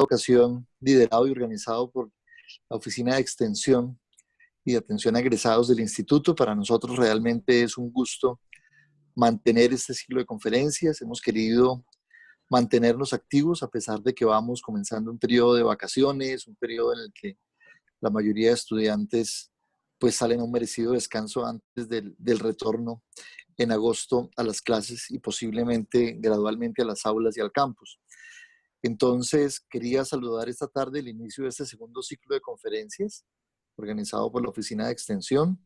ocasión liderado y organizado por la Oficina de Extensión y de Atención a Egresados del Instituto. Para nosotros realmente es un gusto mantener este ciclo de conferencias. Hemos querido mantenernos activos a pesar de que vamos comenzando un periodo de vacaciones, un periodo en el que la mayoría de estudiantes pues salen a un merecido descanso antes del retorno en agosto a las clases y posiblemente gradualmente a las aulas y al campus. Entonces, quería saludar esta tarde el inicio de este segundo ciclo de conferencias organizado por la Oficina de Extensión,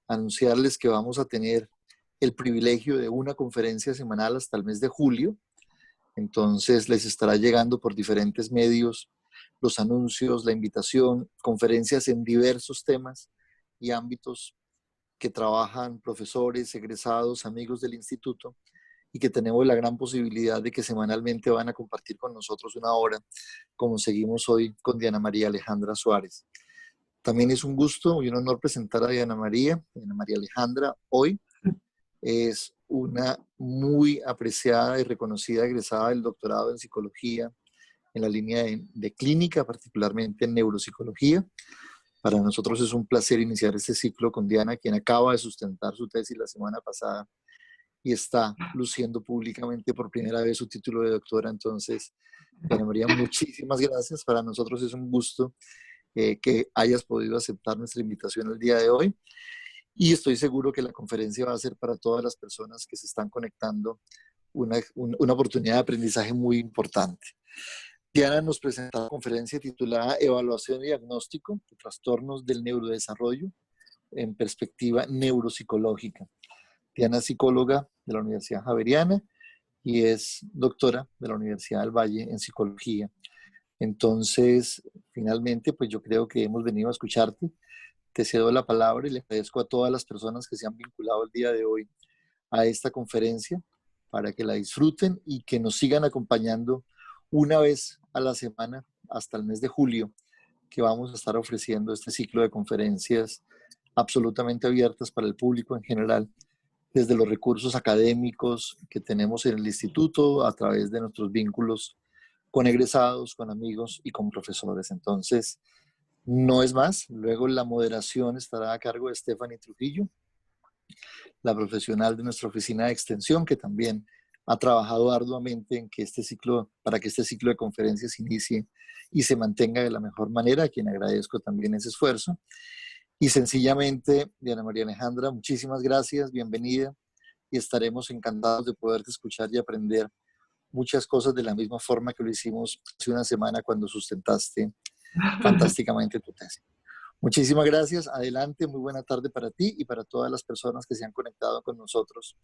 anunciarles que vamos a tener el privilegio de una conferencia semanal hasta el mes de julio. Entonces, les estará llegando por diferentes medios los anuncios, la invitación, conferencias en diversos temas y ámbitos que trabajan profesores, egresados, amigos del instituto, y que tenemos la gran posibilidad de que semanalmente van a compartir con nosotros una hora, como seguimos hoy con Diana María Alejandra Suárez. También es un gusto y un honor presentar a Diana María Alejandra hoy. Es una muy apreciada y reconocida egresada del doctorado en psicología en la línea de clínica, particularmente en neuropsicología. Para nosotros es un placer iniciar este ciclo con Diana, quien acaba de sustentar su tesis la semana pasada y está luciendo públicamente por primera vez su título de doctora. Entonces, Diana María, muchísimas gracias. Para nosotros es un gusto que hayas podido aceptar nuestra invitación el día de hoy. Y estoy seguro que la conferencia va a ser para todas las personas que se están conectando una oportunidad de aprendizaje muy importante. Diana nos presenta la conferencia titulada Evaluación y Diagnóstico de Trastornos del Neurodesarrollo en Perspectiva Neuropsicológica. Diana es psicóloga de la Universidad Javeriana y es doctora de la Universidad del Valle en psicología. Entonces, finalmente, pues yo creo que hemos venido a escucharte. Te cedo la palabra y le agradezco a todas las personas que se han vinculado el día de hoy a esta conferencia para que la disfruten y que nos sigan acompañando una vez a la semana hasta el mes de julio, que vamos a estar ofreciendo este ciclo de conferencias absolutamente abiertas para el público en general, desde los recursos académicos que tenemos en el instituto, a través de nuestros vínculos con egresados, con amigos y con profesores. Entonces, no es más. Luego la moderación estará a cargo de Stephanie Trujillo, la profesional de nuestra oficina de extensión, que también ha trabajado arduamente en que para que este ciclo de conferencias inicie y se mantenga de la mejor manera, a quien agradezco también ese esfuerzo. Y sencillamente, Diana María Alejandra, muchísimas gracias, bienvenida, y estaremos encantados de poderte escuchar y aprender muchas cosas de la misma forma que lo hicimos hace una semana cuando sustentaste fantásticamente tu tesis. Muchísimas gracias, adelante, muy buena tarde para ti y para todas las personas que se han conectado con nosotros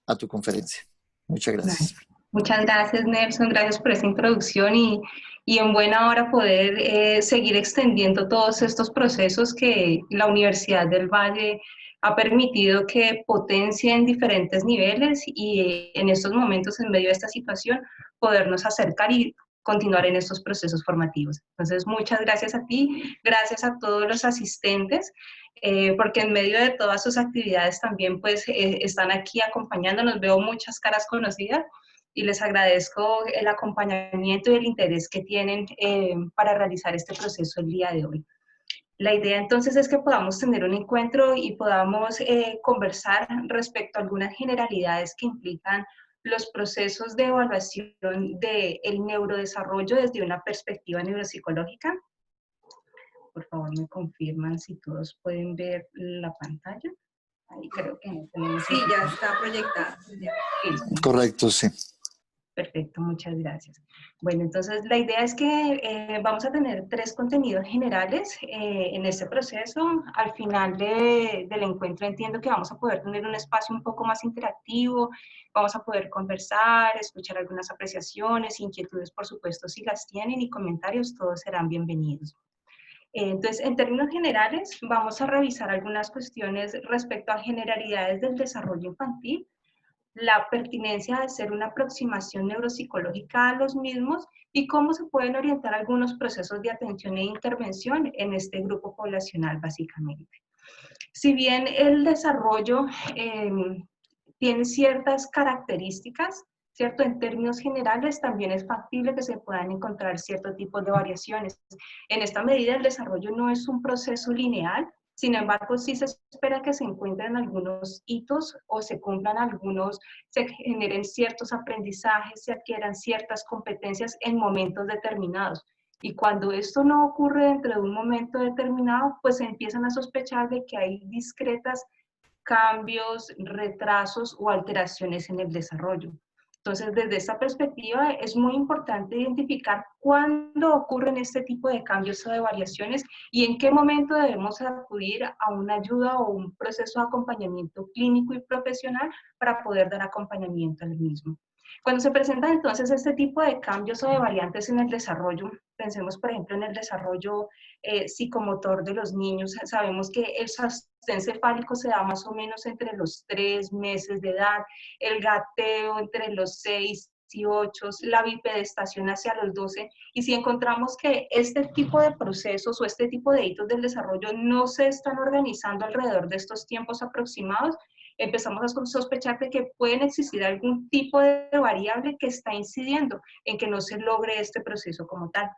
a tu conferencia. Muchas gracias. Muchas gracias, Nelson, gracias por esta introducción y en buena hora poder seguir extendiendo todos estos procesos que la Universidad del Valle ha permitido que potencien diferentes niveles y en estos momentos, en medio de esta situación, podernos acercar y continuar en estos procesos formativos. Entonces, muchas gracias a ti, gracias a todos los asistentes, porque en medio de todas sus actividades también pues están aquí acompañándonos, veo muchas caras conocidas y les agradezco el acompañamiento y el interés que tienen para realizar este proceso el día de hoy. La idea entonces es que podamos tener un encuentro y podamos conversar respecto a algunas generalidades que implican los procesos de evaluación del neurodesarrollo desde una perspectiva neuropsicológica. Por favor, me confirman si todos pueden ver la pantalla. Ahí creo que no tenemos. Sí, ya está proyectada. Correcto, sí. Perfecto, muchas gracias. Bueno, entonces la idea es que vamos a tener 3 contenidos generales en este proceso. Al final del encuentro entiendo que vamos a poder tener un espacio un poco más interactivo, vamos a poder conversar, escuchar algunas apreciaciones, inquietudes, por supuesto, si las tienen, y comentarios, todos serán bienvenidos. Entonces, en términos generales, vamos a revisar algunas cuestiones respecto a generalidades del desarrollo infantil, la pertinencia de hacer una aproximación neuropsicológica a los mismos y cómo se pueden orientar algunos procesos de atención e intervención en este grupo poblacional, básicamente. Si bien el desarrollo tiene ciertas características, ¿cierto? En términos generales, también es factible que se puedan encontrar cierto tipo de variaciones. En esta medida, el desarrollo no es un proceso lineal, sin embargo, sí se espera que se encuentren algunos hitos o se cumplan algunos, se generen ciertos aprendizajes, se adquieran ciertas competencias en momentos determinados. Y cuando esto no ocurre dentro de un momento determinado, pues se empiezan a sospechar de que hay discretas cambios, retrasos o alteraciones en el desarrollo. Entonces, desde esta perspectiva, es muy importante identificar cuándo ocurren este tipo de cambios o de variaciones y en qué momento debemos acudir a una ayuda o un proceso de acompañamiento clínico y profesional para poder dar acompañamiento al mismo. Cuando se presentan entonces este tipo de cambios o de variantes en el desarrollo, pensemos por ejemplo en el desarrollo psicomotor de los niños, sabemos que el sostén cefálico se da más o menos entre los 3 meses de edad, el gateo entre los 6 y 8, la bipedestación hacia los 12, y si encontramos que este tipo de procesos o este tipo de hitos del desarrollo no se están organizando alrededor de estos tiempos aproximados, empezamos a sospechar de que pueden existir algún tipo de variable que está incidiendo en que no se logre este proceso como tal.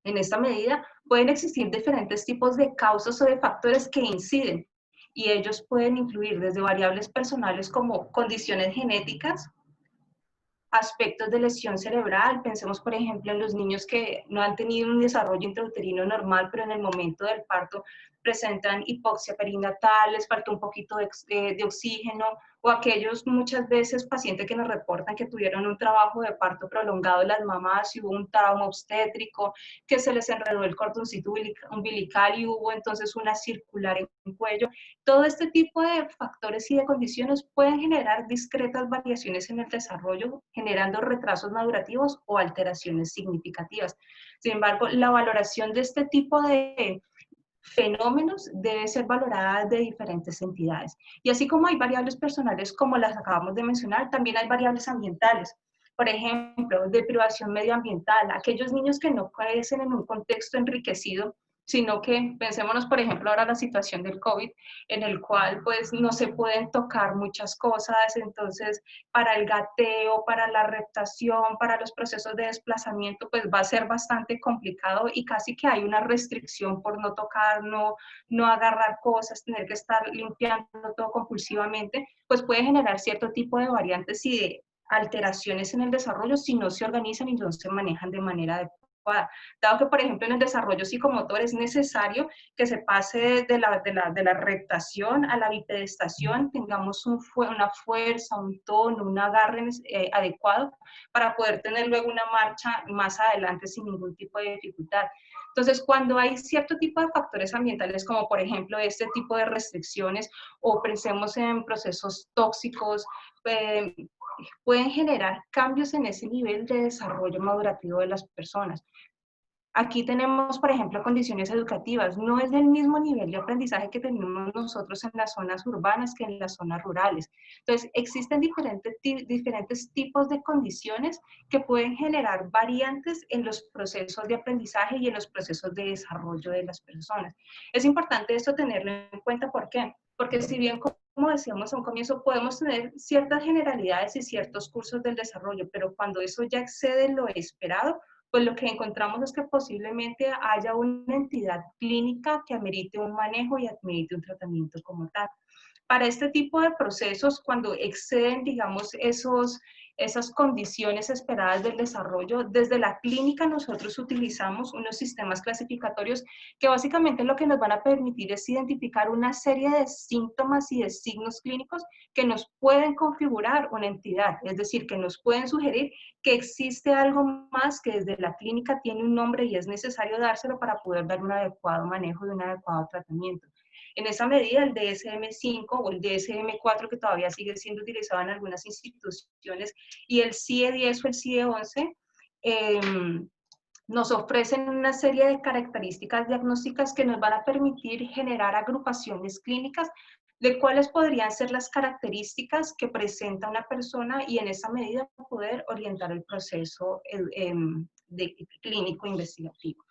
En esta medida, pueden existir diferentes tipos de causas o de factores que inciden, y ellos pueden incluir desde variables personales como condiciones genéticas, aspectos de lesión cerebral. Pensemos, por ejemplo, en los niños que no han tenido un desarrollo intrauterino normal, pero en el momento del parto presentan hipoxia perinatal, les falta un poquito de oxígeno, o aquellos muchas veces pacientes que nos reportan que tuvieron un trabajo de parto prolongado en las mamás y hubo un trauma obstétrico, que se les enredó el cordoncito umbilical y hubo entonces una circular en el cuello. Todo este tipo de factores y de condiciones pueden generar discretas variaciones en el desarrollo, generando retrasos madurativos o alteraciones significativas. Sin embargo, la valoración de este tipo de fenómenos debe ser valorada de diferentes entidades. Y así como hay variables personales, como las acabamos de mencionar, también hay variables ambientales. Por ejemplo, deprivación medioambiental, aquellos niños que no crecen en un contexto enriquecido, sino que pensémonos, por ejemplo, ahora la situación del COVID, en el cual pues no se pueden tocar muchas cosas, entonces para el gateo, para la reptación, para los procesos de desplazamiento, pues va a ser bastante complicado y casi que hay una restricción por no tocar, no agarrar cosas, tener que estar limpiando todo compulsivamente, pues puede generar cierto tipo de variantes y de alteraciones en el desarrollo si no se organizan y no se manejan de manera adecuada. Dado que, por ejemplo, en el desarrollo psicomotor es necesario que se pase de la reptación a la bipedestación, tengamos una fuerza, un tono, un agarre adecuado para poder tener luego una marcha más adelante sin ningún tipo de dificultad. Entonces, cuando hay cierto tipo de factores ambientales, como por ejemplo este tipo de restricciones, o pensemos en procesos tóxicos, eh, pueden generar cambios en ese nivel de desarrollo madurativo de las personas. Aquí tenemos, por ejemplo, condiciones educativas. No es del mismo nivel de aprendizaje que tenemos nosotros en las zonas urbanas que en las zonas rurales. Entonces, existen diferentes tipos de condiciones que pueden generar variantes en los procesos de aprendizaje y en los procesos de desarrollo de las personas. Es importante esto tenerlo en cuenta. ¿Por qué? Porque si bien, como decíamos a un comienzo, podemos tener ciertas generalidades y ciertos cursos del desarrollo, pero cuando eso ya excede lo esperado, pues lo que encontramos es que posiblemente haya una entidad clínica que amerite un manejo y amerite un tratamiento como tal. Para este tipo de procesos, cuando exceden, digamos, esas condiciones esperadas del desarrollo, desde la clínica nosotros utilizamos unos sistemas clasificatorios que básicamente lo que nos van a permitir es identificar una serie de síntomas y de signos clínicos que nos pueden configurar una entidad, es decir, que nos pueden sugerir que existe algo más que desde la clínica tiene un nombre y es necesario dárselo para poder dar un adecuado manejo y un adecuado tratamiento. En esa medida, el DSM-5 o el DSM-4, que todavía sigue siendo utilizado en algunas instituciones, y el CIE-10 o el CIE-11, nos ofrecen una serie de características diagnósticas que nos van a permitir generar agrupaciones clínicas de cuáles podrían ser las características que presenta una persona y en esa medida poder orientar el proceso clínico investigativo.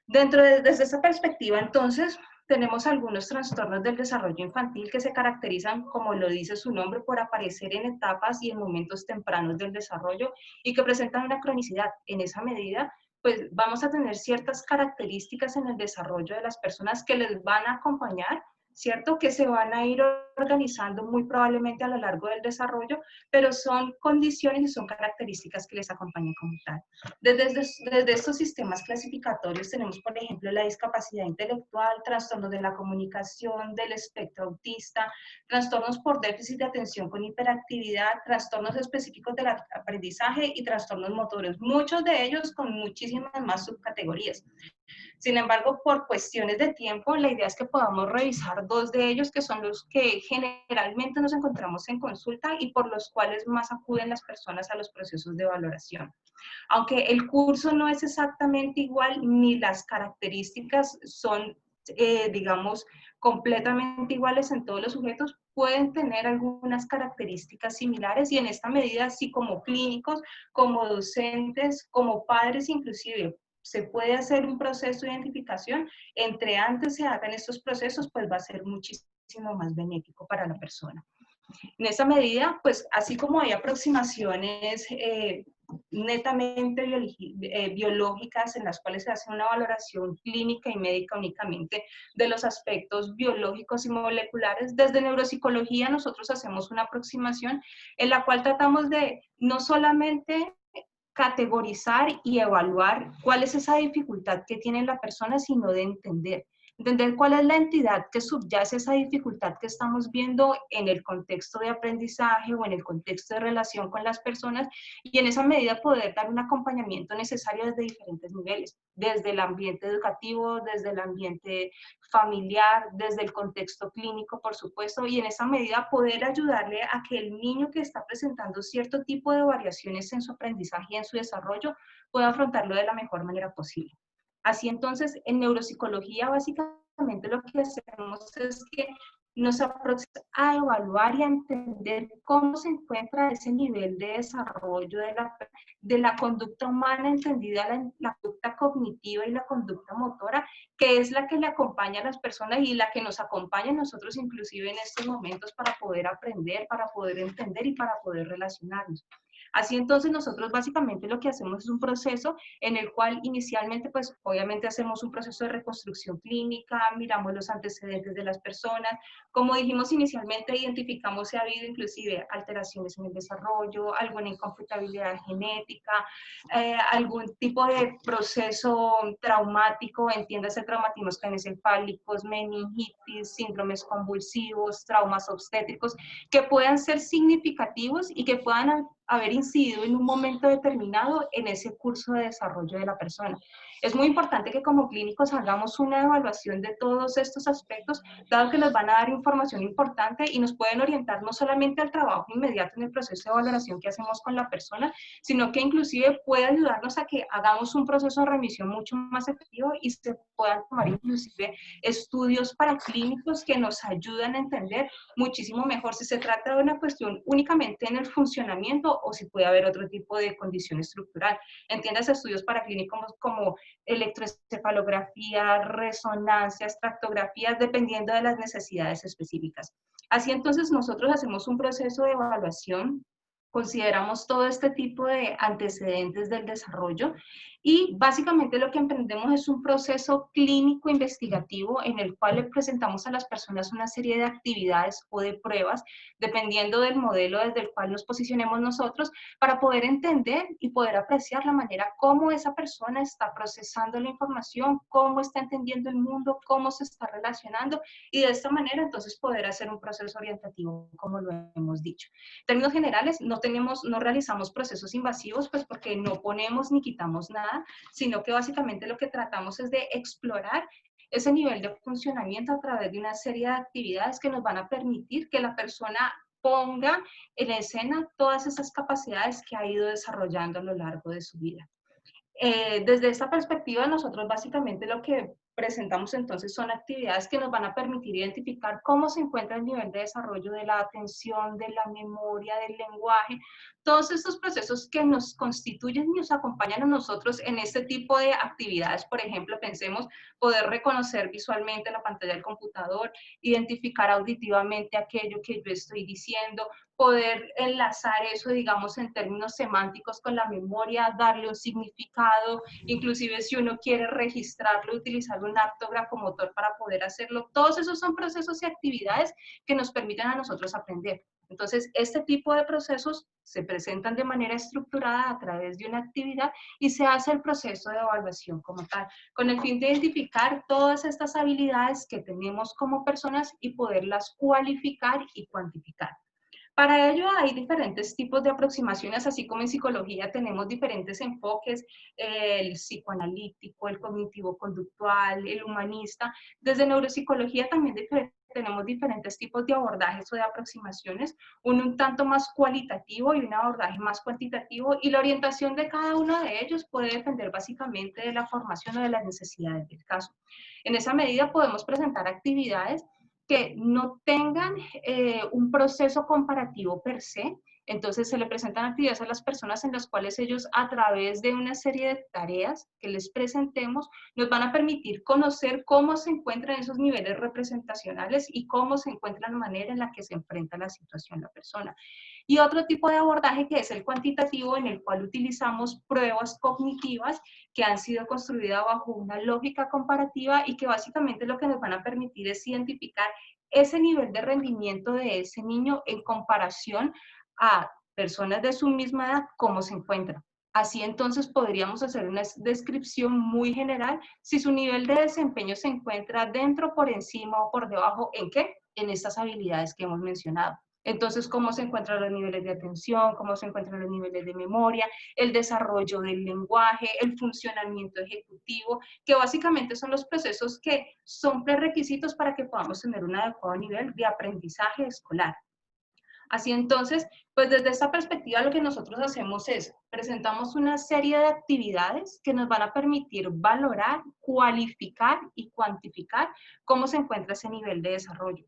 Desde esa perspectiva, entonces, tenemos algunos trastornos del desarrollo infantil que se caracterizan, como lo dice su nombre, por aparecer en etapas y en momentos tempranos del desarrollo y que presentan una cronicidad. En esa medida, pues vamos a tener ciertas características en el desarrollo de las personas que les van a acompañar, ¿cierto? Que se van a ir organizando muy probablemente a lo largo del desarrollo, pero son condiciones y son características que les acompañan como tal. Desde estos sistemas clasificatorios tenemos, por ejemplo, la discapacidad intelectual, trastornos de la comunicación, del espectro autista, trastornos por déficit de atención con hiperactividad, trastornos específicos del aprendizaje y trastornos motores, muchos de ellos con muchísimas más subcategorías. Sin embargo, por cuestiones de tiempo, la idea es que podamos revisar dos de ellos, que son los que generalmente nos encontramos en consulta y por los cuales más acuden las personas a los procesos de valoración. Aunque el curso no es exactamente igual, ni las características son, digamos, completamente iguales en todos los sujetos, pueden tener algunas características similares y en esta medida, sí, como clínicos, como docentes, como padres inclusive, se puede hacer un proceso de identificación, entre antes se hagan estos procesos, pues va a ser muchísimo más benéfico para la persona. En esa medida, pues así como hay aproximaciones netamente biológicas en las cuales se hace una valoración clínica y médica únicamente de los aspectos biológicos y moleculares, desde neuropsicología nosotros hacemos una aproximación en la cual tratamos de no solamente categorizar y evaluar cuál es esa dificultad que tiene la persona, sino de entender cuál es la entidad que subyace esa dificultad que estamos viendo en el contexto de aprendizaje o en el contexto de relación con las personas y en esa medida poder dar un acompañamiento necesario desde diferentes niveles, desde el ambiente educativo, desde el ambiente familiar, desde el contexto clínico, por supuesto, y en esa medida poder ayudarle a que el niño que está presentando cierto tipo de variaciones en su aprendizaje y en su desarrollo pueda afrontarlo de la mejor manera posible. Así entonces, en neuropsicología básicamente lo que hacemos es que nos aproximamos a evaluar y a entender cómo se encuentra ese nivel de desarrollo de la conducta humana, entendida la conducta cognitiva y la conducta motora, que es la que le acompaña a las personas y la que nos acompaña a nosotros inclusive en estos momentos para poder aprender, para poder entender y para poder relacionarnos. Así entonces nosotros básicamente lo que hacemos es un proceso en el cual inicialmente pues obviamente hacemos un proceso de reconstrucción clínica, miramos los antecedentes de las personas, como dijimos inicialmente identificamos si ha habido inclusive alteraciones en el desarrollo, alguna incompatibilidad genética, algún tipo de proceso traumático, entiéndase traumatismos craneoencefálicos, meningitis, síndromes convulsivos, traumas obstétricos, que puedan ser significativos y que puedan haber incidido en un momento determinado en ese curso de desarrollo de la persona. Es muy importante que como clínicos hagamos una evaluación de todos estos aspectos, dado que nos van a dar información importante y nos pueden orientar no solamente al trabajo inmediato en el proceso de valoración que hacemos con la persona, sino que inclusive puede ayudarnos a que hagamos un proceso de remisión mucho más efectivo y se puedan tomar inclusive estudios paraclínicos que nos ayudan a entender muchísimo mejor si se trata de una cuestión únicamente en el funcionamiento o si puede haber otro tipo de condición estructural. Entiendas estudios paraclínicos como electroencefalografía, resonancias, tractografías, dependiendo de las necesidades específicas. Así entonces nosotros hacemos un proceso de evaluación, consideramos todo este tipo de antecedentes del desarrollo y básicamente lo que emprendemos es un proceso clínico investigativo en el cual le presentamos a las personas una serie de actividades o de pruebas, dependiendo del modelo desde el cual nos posicionemos nosotros, para poder entender y poder apreciar la manera como esa persona está procesando la información, cómo está entendiendo el mundo, cómo se está relacionando y de esta manera entonces poder hacer un proceso orientativo, como lo hemos dicho. En términos generales, no realizamos procesos invasivos, pues porque no ponemos ni quitamos nada, sino que básicamente lo que tratamos es de explorar ese nivel de funcionamiento a través de una serie de actividades que nos van a permitir que la persona ponga en escena todas esas capacidades que ha ido desarrollando a lo largo de su vida. Desde esta perspectiva, nosotros básicamente lo que presentamos entonces son actividades que nos van a permitir identificar cómo se encuentra el nivel de desarrollo de la atención, de la memoria, del lenguaje, todos estos procesos que nos constituyen y nos acompañan a nosotros en este tipo de actividades. Por ejemplo, pensemos poder reconocer visualmente la pantalla del computador, identificar auditivamente aquello que yo estoy diciendo, poder enlazar eso, digamos, en términos semánticos con la memoria, darle un significado, inclusive si uno quiere registrarlo, utilizar un acto grafomotor para poder hacerlo. Todos esos son procesos y actividades que nos permiten a nosotros aprender. Entonces, este tipo de procesos se presentan de manera estructurada a través de una actividad y se hace el proceso de evaluación como tal, con el fin de identificar todas estas habilidades que tenemos como personas y poderlas cualificar y cuantificar. Para ello hay diferentes tipos de aproximaciones, así como en psicología tenemos diferentes enfoques, el psicoanalítico, el cognitivo-conductual, el humanista. Desde neuropsicología también tenemos diferentes tipos de abordajes o de aproximaciones, uno un tanto más cualitativo y un abordaje más cuantitativo, y la orientación de cada uno de ellos puede depender básicamente de la formación o de las necesidades del caso. En esa medida podemos presentar actividades que no tengan un proceso comparativo per se. Entonces se le presentan actividades a las personas en las cuales ellos, a través de una serie de tareas que les presentemos, nos van a permitir conocer cómo se encuentran esos niveles representacionales y cómo se encuentra la manera en la que se enfrenta la situación la persona. Y otro tipo de abordaje que es el cuantitativo, en el cual utilizamos pruebas cognitivas que han sido construidas bajo una lógica comparativa y que básicamente lo que nos van a permitir es identificar ese nivel de rendimiento de ese niño en comparación a personas de su misma edad, cómo se encuentra. Así entonces podríamos hacer una descripción muy general si su nivel de desempeño se encuentra dentro, por encima o por debajo, ¿en qué? En estas habilidades que hemos mencionado. Entonces, cómo se encuentran los niveles de atención, cómo se encuentran los niveles de memoria, el desarrollo del lenguaje, el funcionamiento ejecutivo, que básicamente son los procesos que son prerequisitos para que podamos tener un adecuado nivel de aprendizaje escolar. Así entonces, pues desde esta perspectiva lo que nosotros hacemos es, presentamos una serie de actividades que nos van a permitir valorar, cualificar y cuantificar cómo se encuentra ese nivel de desarrollo.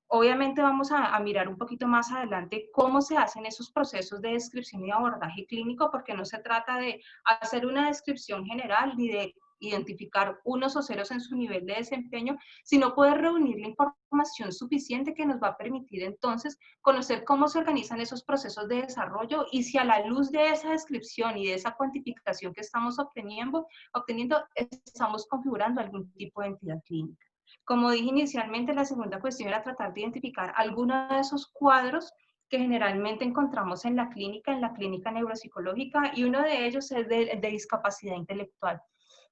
Obviamente vamos a mirar un poquito más adelante cómo se hacen esos procesos de descripción y abordaje clínico, porque no se trata de hacer una descripción general ni de identificar unos o ceros en su nivel de desempeño, sino poder reunir la información suficiente que nos va a permitir entonces conocer cómo se organizan esos procesos de desarrollo y si a la luz de esa descripción y de esa cuantificación que estamos obteniendo estamos configurando algún tipo de entidad clínica. Como dije inicialmente, la segunda cuestión era tratar de identificar algunos de esos cuadros que generalmente encontramos en la clínica neuropsicológica, y uno de ellos es de discapacidad intelectual.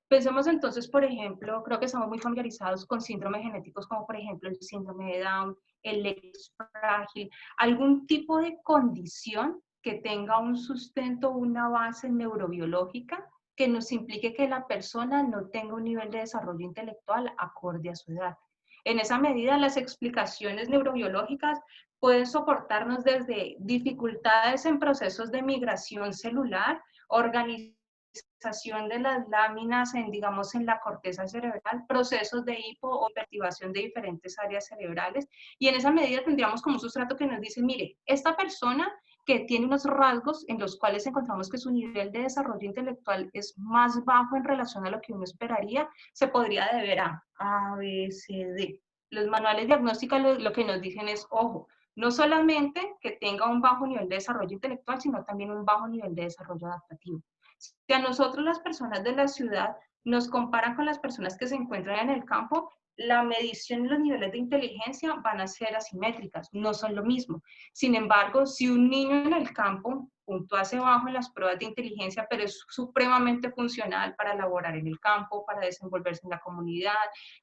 Pensemos entonces, por ejemplo, creo que estamos muy familiarizados con síndromes genéticos como por ejemplo el síndrome de Down, el X frágil, algún tipo de condición que tenga un sustento, una base neurobiológica que nos implique que la persona no tenga un nivel de desarrollo intelectual acorde a su edad. En esa medida, las explicaciones neurobiológicas pueden soportarnos desde dificultades en procesos de migración celular, organización de las láminas en, digamos, en la corteza cerebral, procesos de hipo o hiperactivación de diferentes áreas cerebrales, y en esa medida tendríamos como un sustrato que nos dice, mire, esta persona que tiene unos rasgos en los cuales encontramos que su nivel de desarrollo intelectual es más bajo en relación a lo que uno esperaría, se podría deber a B, C, D. Los manuales diagnósticos lo que nos dicen es, ojo, no solamente que tenga un bajo nivel de desarrollo intelectual, sino también un bajo nivel de desarrollo adaptativo. Si a nosotros las personas de la ciudad nos comparan con las personas que se encuentran en el campo, la medición y los niveles de inteligencia van a ser asimétricas, no son lo mismo. Sin embargo, si un niño en el campo puntuase bajo en las pruebas de inteligencia, pero es supremamente funcional para laborar en el campo, para desenvolverse en la comunidad,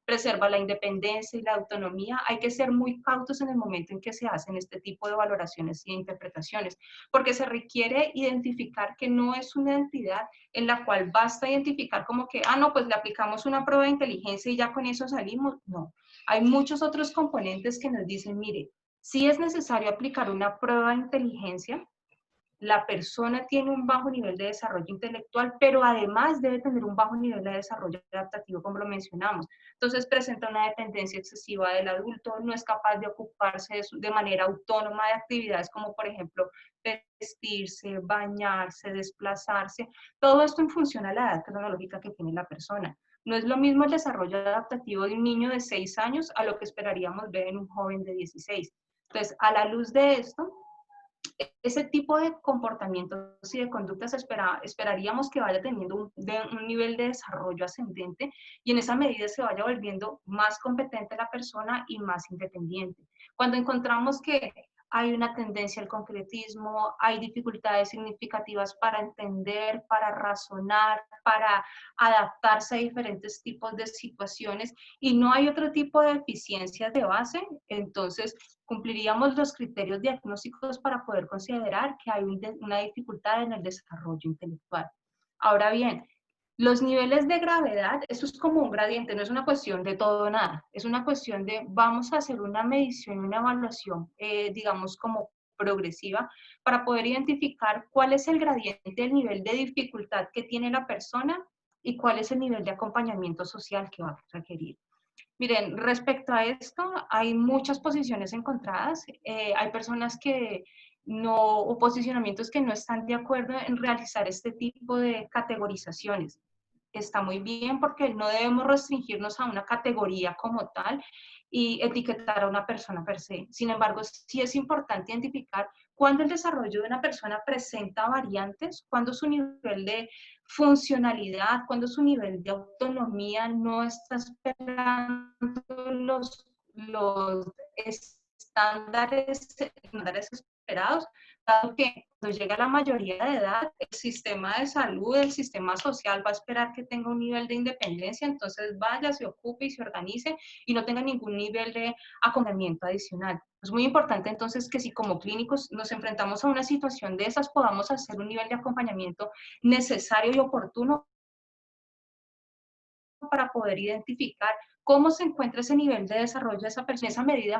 preserva la independencia y la autonomía, hay que ser muy cautos en el momento en que se hacen este tipo de valoraciones y interpretaciones, porque se requiere identificar que no es una entidad en la cual basta identificar como que, no, pues le aplicamos una prueba de inteligencia y ya con eso salimos. No, hay muchos otros componentes que nos dicen, mire, sí es necesario aplicar una prueba de inteligencia, la persona tiene un bajo nivel de desarrollo intelectual, pero además debe tener un bajo nivel de desarrollo adaptativo, como lo mencionamos. Entonces presenta una dependencia excesiva del adulto, no es capaz de ocuparse de manera autónoma de actividades como, por ejemplo, vestirse, bañarse, desplazarse, todo esto en función a la edad cronológica que tiene la persona. No es lo mismo el desarrollo adaptativo de un niño de 6 años a lo que esperaríamos ver en un joven de 16. Entonces, a la luz de esto, ese tipo de comportamientos y de conductas esperaríamos que vaya teniendo un nivel de desarrollo ascendente y en esa medida se vaya volviendo más competente la persona y más independiente. Cuando encontramos que hay una tendencia al concretismo, hay dificultades significativas para entender, para razonar, para adaptarse a diferentes tipos de situaciones y no hay otro tipo de eficiencias de base, entonces cumpliríamos los criterios diagnósticos para poder considerar que hay una dificultad en el desarrollo intelectual. Ahora bien, los niveles de gravedad, eso es como un gradiente, no es una cuestión de todo o nada, es una cuestión de vamos a hacer una medición, una evaluación, digamos como progresiva, para poder identificar cuál es el gradiente del nivel de dificultad que tiene la persona y cuál es el nivel de acompañamiento social que va a requerir. Miren, respecto a esto, hay muchas posiciones encontradas. Hay personas que no, o posicionamientos que no están de acuerdo en realizar este tipo de categorizaciones. Está muy bien porque no debemos restringirnos a una categoría como tal y etiquetar a una persona per se. Sin embargo, sí es importante identificar cuándo el desarrollo de una persona presenta variantes, cuándo su nivel de funcionalidad, cuando su nivel de autonomía no está esperando los estándares esperados, dado que cuando llega la mayoría de edad, el sistema de salud, el sistema social va a esperar que tenga un nivel de independencia, entonces vaya, se ocupe y se organice y no tenga ningún nivel de acompañamiento adicional. Es muy importante entonces que si como clínicos nos enfrentamos a una situación de esas, podamos hacer un nivel de acompañamiento necesario y oportuno para poder identificar cómo se encuentra ese nivel de desarrollo de esa persona, esa medida,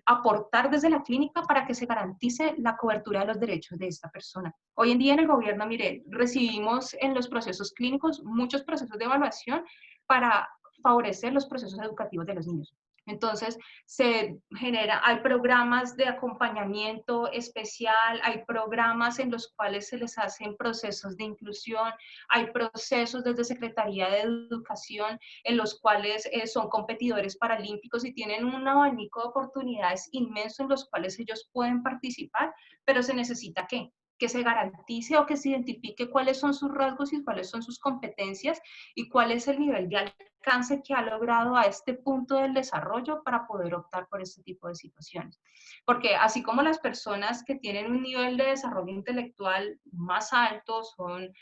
aportar desde la clínica para que se garantice la cobertura de los derechos de esta persona. Hoy en día en el gobierno, mire, recibimos en los procesos clínicos muchos procesos de evaluación para favorecer los procesos educativos de los niños. Entonces, hay programas de acompañamiento especial, hay programas en los cuales se les hacen procesos de inclusión, hay procesos desde Secretaría de Educación en los cuales son competidores paralímpicos y tienen un abanico de oportunidades inmenso en los cuales ellos pueden participar, pero se necesita que se garantice o que se identifique cuáles son sus rasgos y cuáles son sus competencias y cuál es el nivel de alcance que ha logrado a este punto del desarrollo para poder optar por este tipo de situaciones. Porque así como las personas que tienen un nivel de desarrollo intelectual más alto son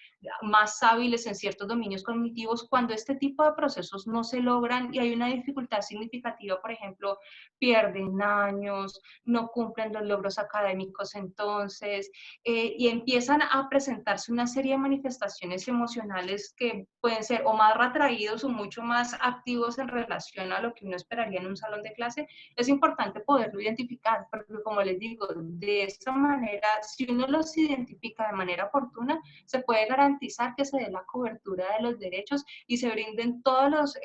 más hábiles en ciertos dominios cognitivos, cuando este tipo de procesos no se logran y hay una dificultad significativa, por ejemplo, pierden años, no cumplen los logros académicos entonces, y empiezan a presentarse una serie de manifestaciones emocionales que pueden ser o más retraídos o mucho más activos en relación a lo que uno esperaría en un salón de clase, es importante poderlo identificar, porque como les digo, de esta manera, si uno los identifica de manera oportuna, se puede garantizar que se dé la cobertura de los derechos y se brinden todos los,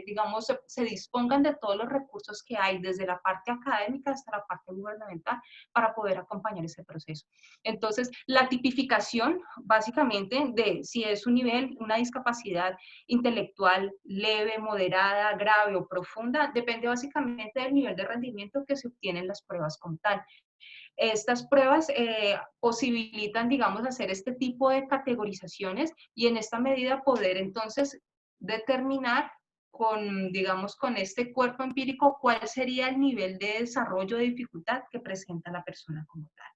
digamos, se dispongan de todos los recursos que hay, desde la parte académica hasta la parte gubernamental, para poder acompañar ese proceso. Entonces, la tipificación, básicamente, de si es un nivel, una discapacidad intelectual leve, moderada, grave o profunda, depende básicamente del nivel de rendimiento que se obtiene en las pruebas como tal. Estas pruebas posibilitan, digamos, hacer este tipo de categorizaciones y en esta medida poder entonces determinar con, digamos, con este cuerpo empírico cuál sería el nivel de desarrollo de dificultad que presenta la persona como tal.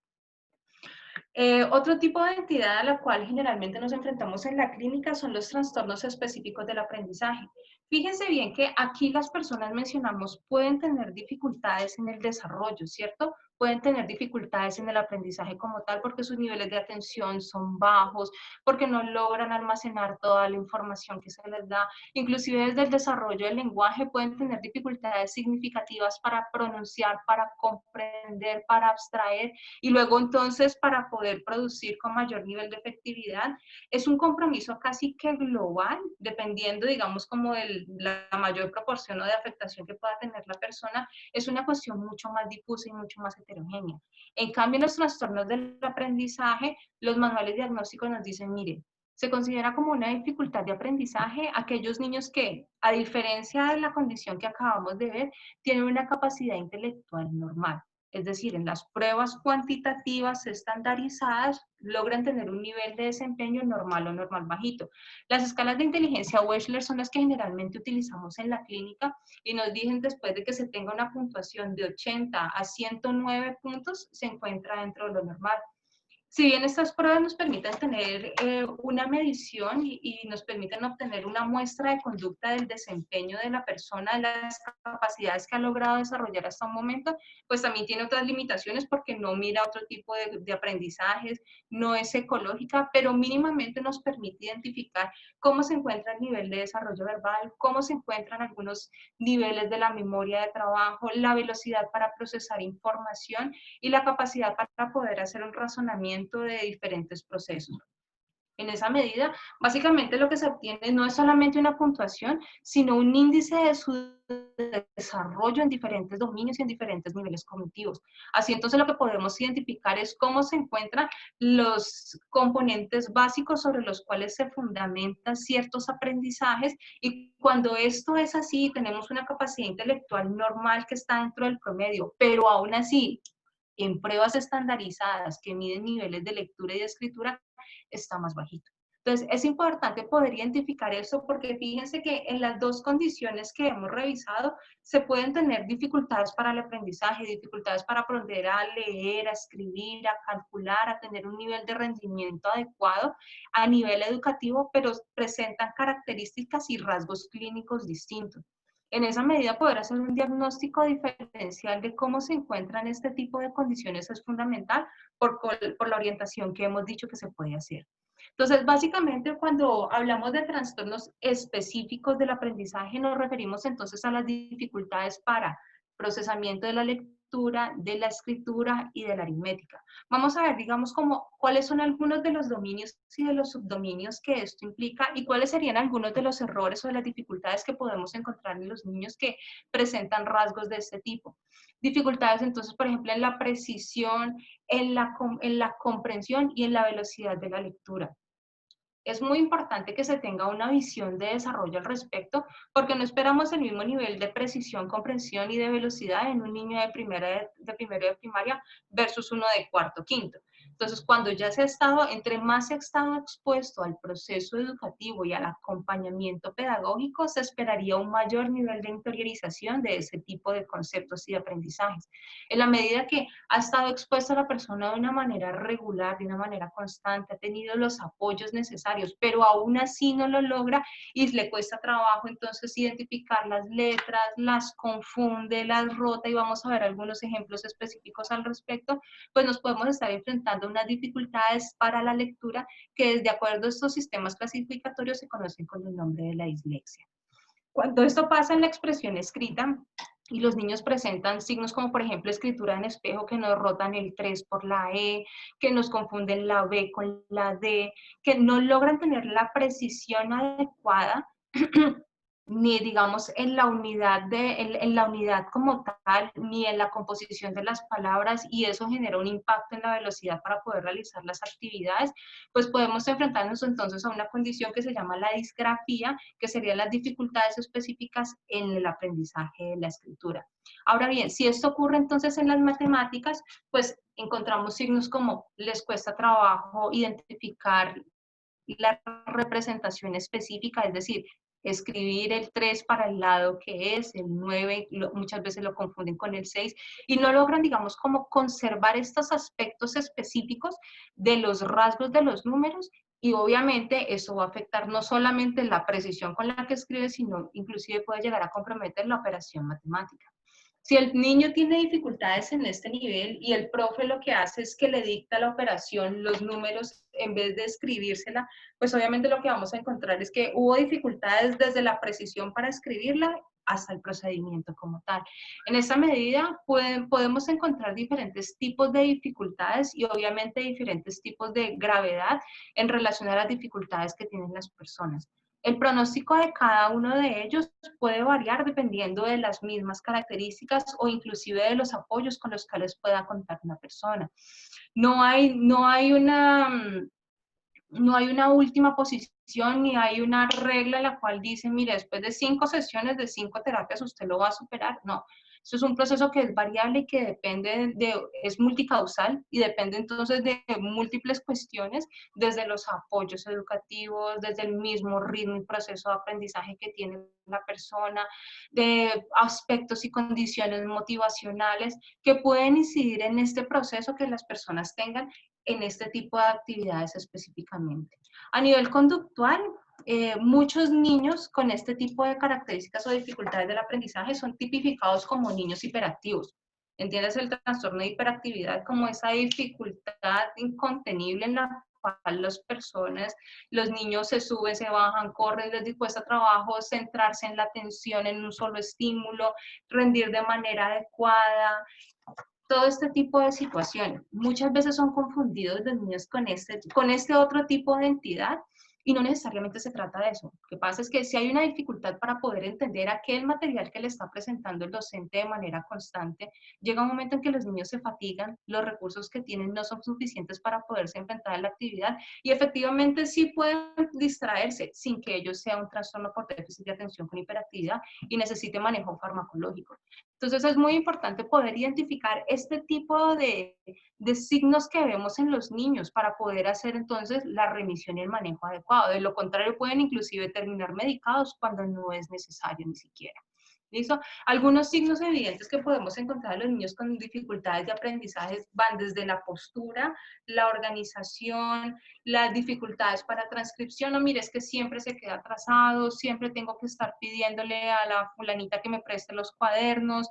Otro tipo de entidad a la cual generalmente nos enfrentamos en la clínica son los trastornos específicos del aprendizaje. Fíjense bien que aquí las personas mencionamos pueden tener dificultades en el desarrollo, ¿cierto? pueden tener dificultades en el aprendizaje como tal porque sus niveles de atención son bajos, porque no logran almacenar toda la información que se les da. Inclusive desde el desarrollo del lenguaje pueden tener dificultades significativas para pronunciar, para comprender, para abstraer y luego entonces para poder producir con mayor nivel de efectividad. Es un compromiso casi que global, dependiendo, digamos, como de la mayor proporción o de afectación que pueda tener la persona, es una cuestión mucho más difusa y mucho más heterogénea. En cambio, en los trastornos del aprendizaje, los manuales diagnósticos nos dicen, mire, se considera como una dificultad de aprendizaje aquellos niños que, a diferencia de la condición que acabamos de ver, tienen una capacidad intelectual normal. Es decir, en las pruebas cuantitativas estandarizadas logran tener un nivel de desempeño normal o normal bajito. Las escalas de inteligencia Wechsler son las que generalmente utilizamos en la clínica y nos dicen después de que se tenga una puntuación de 80 a 109 puntos, se encuentra dentro de lo normal. Si bien estas pruebas nos permiten tener una medición y nos permiten obtener una muestra de conducta del desempeño de la persona, de las capacidades que ha logrado desarrollar hasta un momento, pues también tiene otras limitaciones porque no mira otro tipo de aprendizajes, no es ecológica, pero mínimamente nos permite identificar cómo se encuentra el nivel de desarrollo verbal, cómo se encuentran algunos niveles de la memoria de trabajo, la velocidad para procesar información y la capacidad para poder hacer un razonamiento de diferentes procesos. En esa medida, básicamente lo que se obtiene no es solamente una puntuación, sino un índice de su desarrollo en diferentes dominios y en diferentes niveles cognitivos. Así entonces lo que podemos identificar es cómo se encuentran los componentes básicos sobre los cuales se fundamentan ciertos aprendizajes y cuando esto es así, tenemos una capacidad intelectual normal que está dentro del promedio, pero aún así en pruebas estandarizadas que miden niveles de lectura y de escritura, está más bajito. Entonces, es importante poder identificar eso porque fíjense que en las dos condiciones que hemos revisado se pueden tener dificultades para el aprendizaje, dificultades para aprender a leer, a escribir, a calcular, a tener un nivel de rendimiento adecuado a nivel educativo, pero presentan características y rasgos clínicos distintos. En esa medida, poder hacer un diagnóstico diferencial de cómo se encuentran este tipo de condiciones es fundamental por la orientación que hemos dicho que se puede hacer. Entonces, básicamente, cuando hablamos de trastornos específicos del aprendizaje, nos referimos entonces a las dificultades para procesamiento de la lectura, de la escritura y de la aritmética. Vamos a ver, digamos, como cuáles son algunos de los dominios y de los subdominios que esto implica y cuáles serían algunos de los errores o de las dificultades que podemos encontrar en los niños que presentan rasgos de este tipo. Dificultades, entonces, por ejemplo, en la precisión, en la comprensión y en la velocidad de la lectura. Es muy importante que se tenga una visión de desarrollo al respecto, porque no esperamos el mismo nivel de precisión, comprensión y de velocidad en un niño de primero de primaria versus uno de cuarto, quinto. Entonces, cuando ya se ha estado, entre más se ha estado expuesto al proceso educativo y al acompañamiento pedagógico, se esperaría un mayor nivel de interiorización de ese tipo de conceptos y de aprendizajes. En la medida que ha estado expuesta a la persona de una manera regular, de una manera constante, ha tenido los apoyos necesarios, pero aún así no lo logra y le cuesta trabajo entonces identificar las letras, las confunde, las rota y vamos a ver algunos ejemplos específicos al respecto, pues nos podemos estar enfrentando a unas dificultades para la lectura que de acuerdo a estos sistemas clasificatorios se conocen con el nombre de la dislexia. Cuando esto pasa en la expresión escrita, y los niños presentan signos como por ejemplo escritura en espejo que nos rotan el 3 por la E, que nos confunden la B con la D, que no logran tener la precisión adecuada ni digamos en la unidad como tal, ni en la composición de las palabras, y eso genera un impacto en la velocidad para poder realizar las actividades, pues podemos enfrentarnos entonces a una condición que se llama la disgrafía, que serían las dificultades específicas en el aprendizaje de la escritura. Ahora bien, si esto ocurre entonces en las matemáticas, pues encontramos signos como les cuesta trabajo identificar la representación específica, es decir, escribir el 3 para el lado que es, el 9, muchas veces lo confunden con el 6 y no logran, digamos, como conservar estos aspectos específicos de los rasgos de los números y obviamente eso va a afectar no solamente la precisión con la que escribe, sino inclusive puede llegar a comprometer la operación matemática. Si el niño tiene dificultades en este nivel y el profe lo que hace es que le dicta la operación, los números, en vez de escribírsela, pues obviamente lo que vamos a encontrar es que hubo dificultades desde la precisión para escribirla hasta el procedimiento como tal. En esta medida podemos encontrar diferentes tipos de dificultades y obviamente diferentes tipos de gravedad en relación a las dificultades que tienen las personas. El pronóstico de cada uno de ellos puede variar dependiendo de las mismas características o inclusive de los apoyos con los que les pueda contar una persona. No hay una última posición ni hay una regla en la cual dice, mire, después de 5 sesiones, de 5 terapias, usted lo va a superar. No, esto es un proceso que es variable y que es multicausal y depende entonces de múltiples cuestiones, desde los apoyos educativos, desde el mismo ritmo y proceso de aprendizaje que tiene la persona, de aspectos y condiciones motivacionales que pueden incidir en este proceso que las personas tengan en este tipo de actividades específicamente. A nivel conductual, muchos niños con este tipo de características o dificultades del aprendizaje son tipificados como niños hiperactivos. ¿Entiendes? El trastorno de hiperactividad como esa dificultad incontenible en la cual los niños se suben, se bajan, corren, les cuesta trabajo centrarse en la atención en un solo estímulo, rendir de manera adecuada, todo este tipo de situaciones. Muchas veces son confundidos los niños con este otro tipo de entidad y no necesariamente se trata de eso. Lo que pasa es que si hay una dificultad para poder entender aquel material que le está presentando el docente de manera constante, llega un momento en que los niños se fatigan, los recursos que tienen no son suficientes para poderse enfrentar a la actividad y efectivamente sí pueden distraerse sin que ello sea un trastorno por déficit de atención con hiperactividad y necesite manejo farmacológico. Entonces es muy importante poder identificar este tipo de signos que vemos en los niños para poder hacer entonces la remisión y el manejo adecuado. De lo contrario, pueden inclusive terminar medicados cuando no es necesario ni siquiera. ¿Listo? Algunos signos evidentes que podemos encontrar en los niños con dificultades de aprendizaje van desde la postura, la organización, las dificultades para transcripción. No, mire, es que siempre se queda atrasado, siempre tengo que estar pidiéndole a la fulanita que me preste los cuadernos,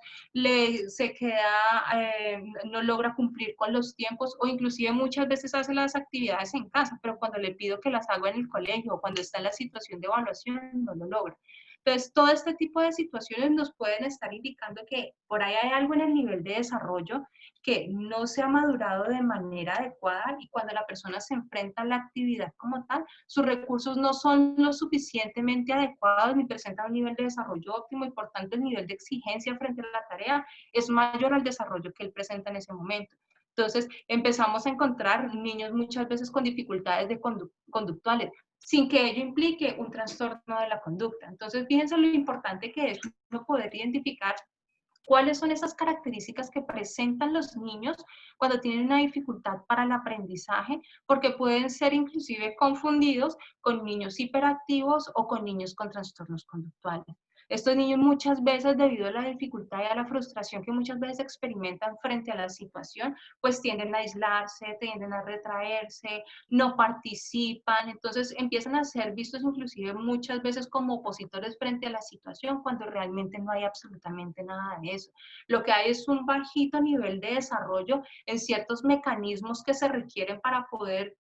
se queda, no logra cumplir con los tiempos o inclusive muchas veces hace las actividades en casa, pero cuando le pido que las haga en el colegio o cuando está en la situación de evaluación no lo logra. Entonces, todo este tipo de situaciones nos pueden estar indicando que por ahí hay algo en el nivel de desarrollo que no se ha madurado de manera adecuada y cuando la persona se enfrenta a la actividad como tal, sus recursos no son lo suficientemente adecuados ni presentan un nivel de desarrollo óptimo y por tanto el nivel de exigencia frente a la tarea es mayor al desarrollo que él presenta en ese momento. Entonces, empezamos a encontrar niños muchas veces con dificultades conductuales, sin que ello implique un trastorno de la conducta. Entonces, fíjense lo importante que es uno poder identificar cuáles son esas características que presentan los niños cuando tienen una dificultad para el aprendizaje, porque pueden ser inclusive confundidos con niños hiperactivos o con niños con trastornos conductuales. Estos niños muchas veces, debido a la dificultad y a la frustración que muchas veces experimentan frente a la situación, pues tienden a aislarse, tienden a retraerse, no participan, entonces empiezan a ser vistos inclusive muchas veces como opositores frente a la situación cuando realmente no hay absolutamente nada de eso. Lo que hay es un bajito nivel de desarrollo en ciertos mecanismos que se requieren para poder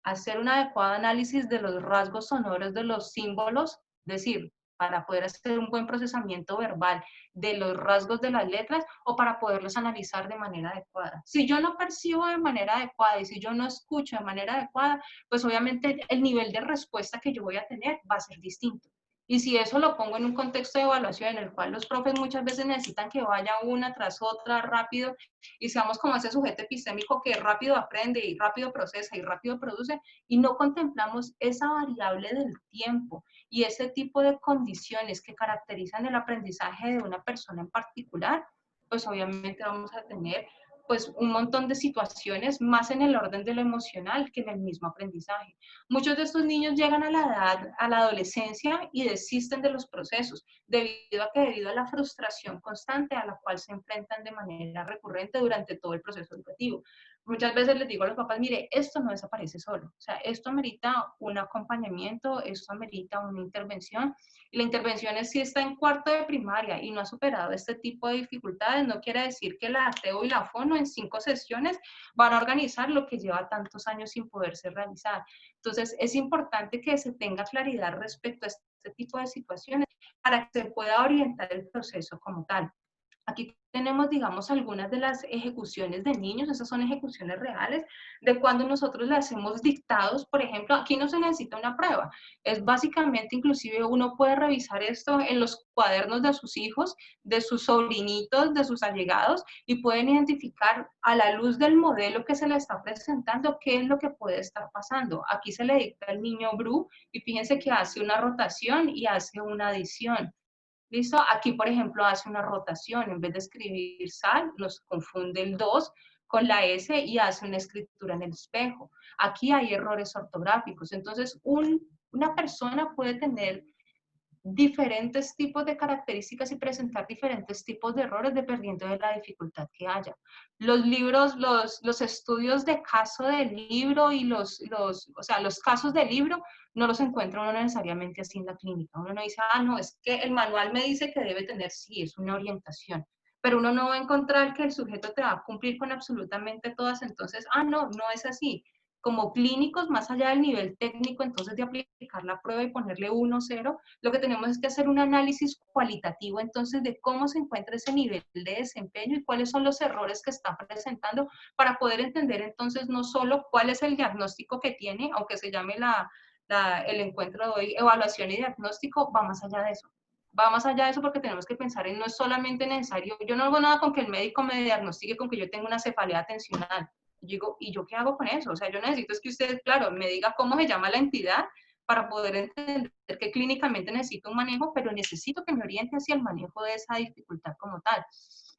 hacer un adecuado análisis de los rasgos sonoros de los símbolos, es decir, para poder hacer un buen procesamiento verbal de los rasgos de las letras o para poderlos analizar de manera adecuada. Si yo no percibo de manera adecuada y si yo no escucho de manera adecuada, pues obviamente el nivel de respuesta que yo voy a tener va a ser distinto. Y si eso lo pongo en un contexto de evaluación en el cual los profes muchas veces necesitan que vaya una tras otra rápido y seamos como ese sujeto epistémico que rápido aprende y rápido procesa y rápido produce y no contemplamos esa variable del tiempo y ese tipo de condiciones que caracterizan el aprendizaje de una persona en particular, pues obviamente vamos a tener pues un montón de situaciones más en el orden de lo emocional que en el mismo aprendizaje. Muchos de estos niños llegan a la edad, a la adolescencia y desisten de los procesos debido a la frustración constante a la cual se enfrentan de manera recurrente durante todo el proceso educativo. muchas veces les digo a los papás, mire, esto no desaparece solo, o sea, esto amerita un acompañamiento, esto amerita una intervención, y la intervención es si está en cuarto de primaria y no ha superado este tipo de dificultades, no quiere decir que la ATEO y la FONO en 5 sesiones van a organizar lo que lleva tantos años sin poderse realizar. Entonces, es importante que se tenga claridad respecto a este tipo de situaciones para que se pueda orientar el proceso como tal. Aquí tenemos, digamos, algunas de las ejecuciones de niños, esas son ejecuciones reales, de cuando nosotros le hacemos dictados, por ejemplo, aquí no se necesita una prueba, es básicamente, inclusive uno puede revisar esto en los cuadernos de sus hijos, de sus sobrinitos, de sus allegados, y pueden identificar a la luz del modelo que se le está presentando qué es lo que puede estar pasando. Aquí se le dicta al niño Bru, y fíjense que hace una rotación y hace una adición. ¿Listo? Aquí, por ejemplo, hace una rotación. En vez de escribir sal, nos confunde el 2 con la S y hace una escritura en el espejo. Aquí hay errores ortográficos. Entonces, una persona puede tener diferentes tipos de características y presentar diferentes tipos de errores dependiendo de la dificultad que haya. Los libros, los estudios de caso del libro y o sea, los casos del libro no los encuentra uno necesariamente así en la clínica. Uno no dice, ah, no, es que el manual me dice que debe tener, sí, es una orientación, pero uno no va a encontrar que el sujeto te va a cumplir con absolutamente todas, entonces, ah, no, no es así. Como clínicos, más allá del nivel técnico, entonces de aplicar la prueba y ponerle 1, 0, lo que tenemos es que hacer un análisis cualitativo entonces de cómo se encuentra ese nivel de desempeño y cuáles son los errores que está presentando para poder entender entonces no solo cuál es el diagnóstico que tiene, aunque se llame el encuentro de hoy evaluación y diagnóstico, va más allá de eso. Va más allá de eso porque tenemos que pensar en no es solamente necesario, yo no hago nada con que el médico me diagnostique con que yo tengo una cefalea tensional. Yo digo, ¿y yo qué hago con eso? O sea, yo necesito es que usted, claro, me diga cómo se llama la entidad para poder entender que clínicamente necesito un manejo, pero necesito que me oriente hacia el manejo de esa dificultad como tal.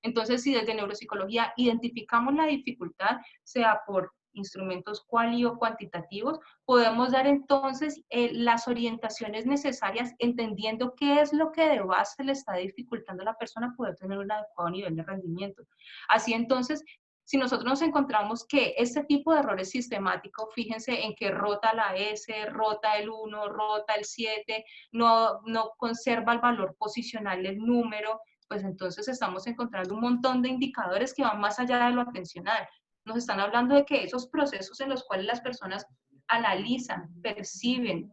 Entonces, si desde neuropsicología identificamos la dificultad, sea por instrumentos cuali o cuantitativos, podemos dar entonces las orientaciones necesarias entendiendo qué es lo que de base le está dificultando a la persona poder tener un adecuado nivel de rendimiento. Así entonces, si nosotros nos encontramos que este tipo de errores sistemáticos, fíjense en que rota la S, rota el 1, rota el 7, no conserva el valor posicional del número, pues entonces estamos encontrando un montón de indicadores que van más allá de lo atencional. Nos están hablando de que esos procesos en los cuales las personas analizan, perciben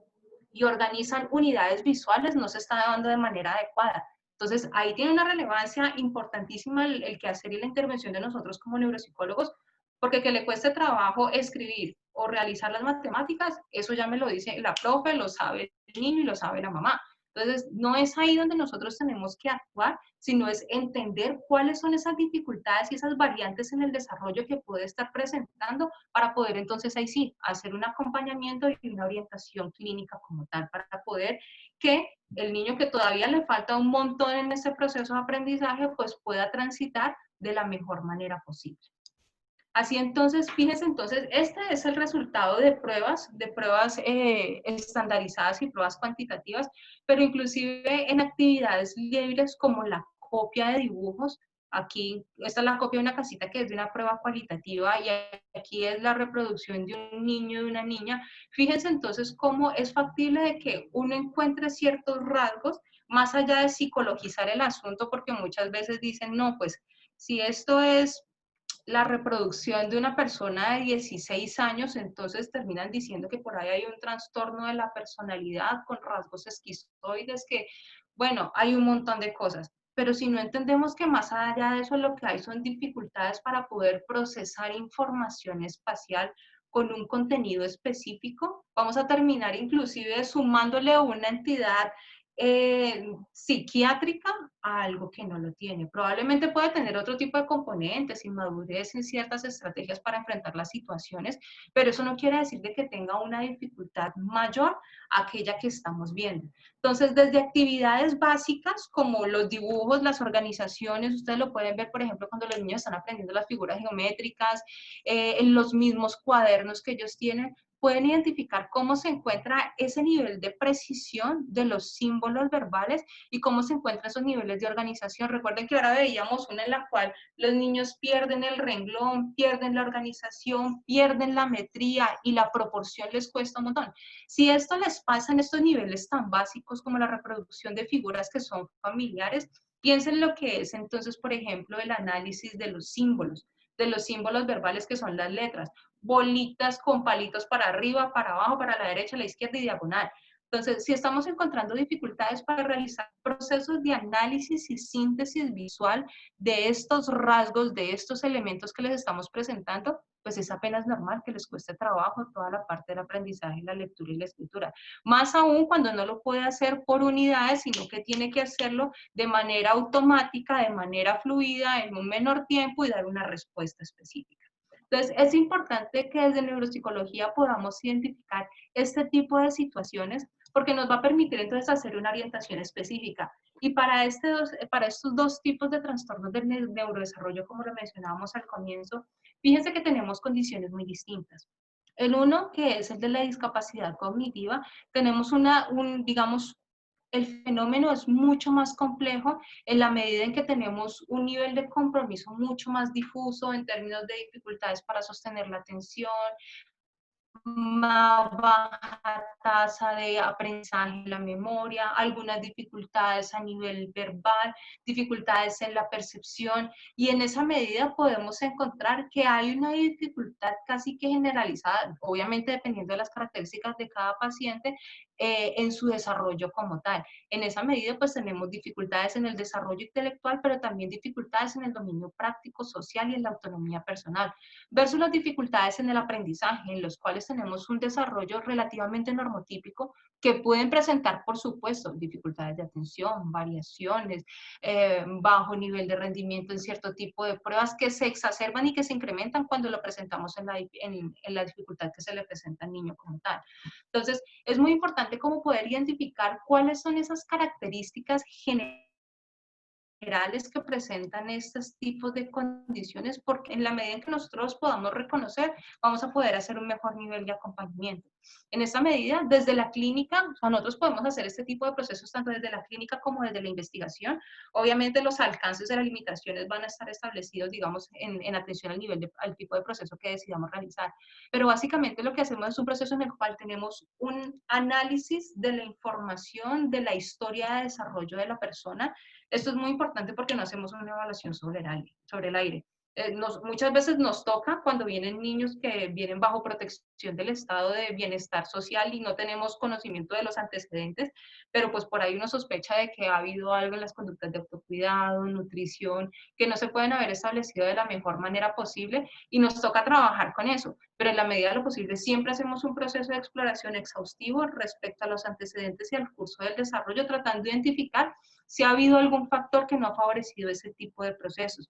y organizan unidades visuales no se están dando de manera adecuada. Entonces, ahí tiene una relevancia importantísima el quehacer y la intervención de nosotros como neuropsicólogos, porque que le cueste trabajo escribir o realizar las matemáticas, eso ya me lo dice la profe, lo sabe el niño y lo sabe la mamá. Entonces, no es ahí donde nosotros tenemos que actuar, sino es entender cuáles son esas dificultades y esas variantes en el desarrollo que puede estar presentando para poder entonces ahí sí hacer un acompañamiento y una orientación clínica como tal, para poder que el niño que todavía le falta un montón en este proceso de aprendizaje, pues pueda transitar de la mejor manera posible. Así entonces, fíjense entonces, este es el resultado de pruebas estandarizadas y pruebas cuantitativas, pero inclusive en actividades libres como la copia de dibujos. Aquí, esta es la copia de una casita que es de una prueba cualitativa y aquí es la reproducción de un niño y de una niña. Fíjense entonces cómo es factible de que uno encuentre ciertos rasgos, más allá de psicologizar el asunto, porque muchas veces dicen, no, pues si esto es la reproducción de una persona de 16 años, entonces terminan diciendo que por ahí hay un trastorno de la personalidad con rasgos esquizoides, que, bueno, hay un montón de cosas. Pero si no entendemos que más allá de eso lo que hay son dificultades para poder procesar información espacial con un contenido específico, vamos a terminar inclusive sumándole una entidad psiquiátrica a algo que no lo tiene. Probablemente puede tener otro tipo de componentes, inmadurez en ciertas estrategias para enfrentar las situaciones, pero eso no quiere decir de que tenga una dificultad mayor a aquella que estamos viendo. Entonces, desde actividades básicas como los dibujos, las organizaciones, ustedes lo pueden ver, por ejemplo, cuando los niños están aprendiendo las figuras geométricas, en los mismos cuadernos que ellos tienen, pueden identificar cómo se encuentra ese nivel de precisión de los símbolos verbales y cómo se encuentran esos niveles de organización. Recuerden que ahora veíamos una en la cual los niños pierden el renglón, pierden la organización, pierden la metría y la proporción les cuesta un montón. Si esto les pasa en estos niveles tan básicos como la reproducción de figuras que son familiares, piensen lo que es entonces, por ejemplo, el análisis de los símbolos verbales que son las letras, bolitas con palitos para arriba, para abajo, para la derecha, la izquierda y diagonal. Entonces, si estamos encontrando dificultades para realizar procesos de análisis y síntesis visual de estos rasgos, de estos elementos que les estamos presentando, pues es apenas normal que les cueste trabajo toda la parte del aprendizaje, la lectura y la escritura. Más aún cuando no lo puede hacer por unidades, sino que tiene que hacerlo de manera automática, de manera fluida, en un menor tiempo y dar una respuesta específica. Entonces, es importante que desde neuropsicología podamos identificar este tipo de situaciones porque nos va a permitir entonces hacer una orientación específica. Y para estos dos tipos de trastornos del neurodesarrollo, como lo mencionábamos al comienzo, fíjense que tenemos condiciones muy distintas. El uno, que es el de la discapacidad cognitiva, tenemos digamos, el fenómeno es mucho más complejo en la medida en que tenemos un nivel de compromiso mucho más difuso en términos de dificultades para sostener la atención, más baja tasa de aprendizaje en la memoria, algunas dificultades a nivel verbal, dificultades en la percepción, y en esa medida podemos encontrar que hay una dificultad casi que generalizada, obviamente dependiendo de las características de cada paciente, en su desarrollo como tal. En esa medida, pues tenemos dificultades en el desarrollo intelectual, pero también dificultades en el dominio práctico, social y en la autonomía personal, versus las dificultades en el aprendizaje, en los cuales tenemos un desarrollo relativamente normotípico que pueden presentar, por supuesto, dificultades de atención, variaciones, bajo nivel de rendimiento en cierto tipo de pruebas que se exacerban y que se incrementan cuando lo presentamos en la dificultad que se le presenta al niño como tal. Entonces, es muy importante como poder identificar cuáles son esas características generales que presentan estos tipos de condiciones, porque en la medida en que nosotros podamos reconocer, vamos a poder hacer un mejor nivel de acompañamiento. En esta medida, desde la clínica, o sea, nosotros podemos hacer este tipo de procesos tanto desde la clínica como desde la investigación. Obviamente los alcances de las limitaciones van a estar establecidos, digamos, en atención al tipo de proceso que decidamos realizar. Pero básicamente lo que hacemos es un proceso en el cual tenemos un análisis de la información, de la historia de desarrollo de la persona. Esto es muy importante porque no hacemos una evaluación sobre el aire. Muchas veces nos toca cuando vienen niños que vienen bajo protección del estado de bienestar social y no tenemos conocimiento de los antecedentes, pero pues por ahí uno sospecha de que ha habido algo en las conductas de autocuidado, nutrición, que no se pueden haber establecido de la mejor manera posible y nos toca trabajar con eso, pero en la medida de lo posible siempre hacemos un proceso de exploración exhaustivo respecto a los antecedentes y al curso del desarrollo, tratando de identificar si ha habido algún factor que no ha favorecido ese tipo de procesos.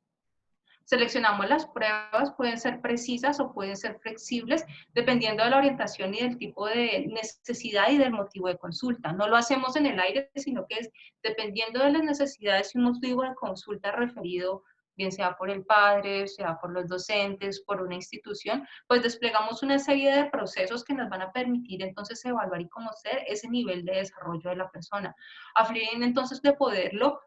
Seleccionamos las pruebas, pueden ser precisas o pueden ser flexibles, dependiendo de la orientación y del tipo de necesidad y del motivo de consulta. No lo hacemos en el aire, sino que es dependiendo de las necesidades y un motivo de consulta referido, bien sea por el padre, sea por los docentes, por una institución, pues desplegamos una serie de procesos que nos van a permitir entonces evaluar y conocer ese nivel de desarrollo de la persona. A fin entonces de poderlo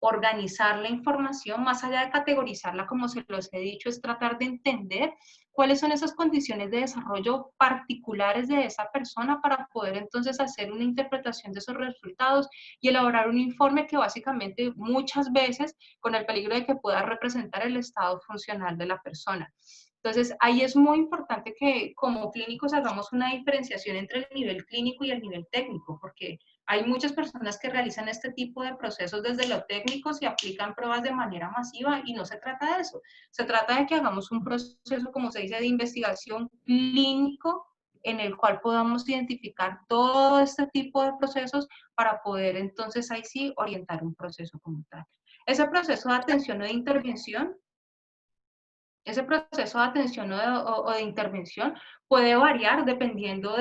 organizar la información, más allá de categorizarla, como se los he dicho, es tratar de entender cuáles son esas condiciones de desarrollo particulares de esa persona para poder entonces hacer una interpretación de esos resultados y elaborar un informe que básicamente muchas veces, con el peligro de que pueda representar el estado funcional de la persona. Entonces, ahí es muy importante que como clínicos hagamos una diferenciación entre el nivel clínico y el nivel técnico, porque hay muchas personas que realizan este tipo de procesos desde lo técnico, se aplican pruebas de manera masiva y no se trata de eso. Se trata de que hagamos un proceso, como se dice, de investigación clínico en el cual podamos identificar todo este tipo de procesos para poder entonces ahí sí orientar un proceso como tal. Ese proceso de atención o de intervención o de intervención puede variar dependiendo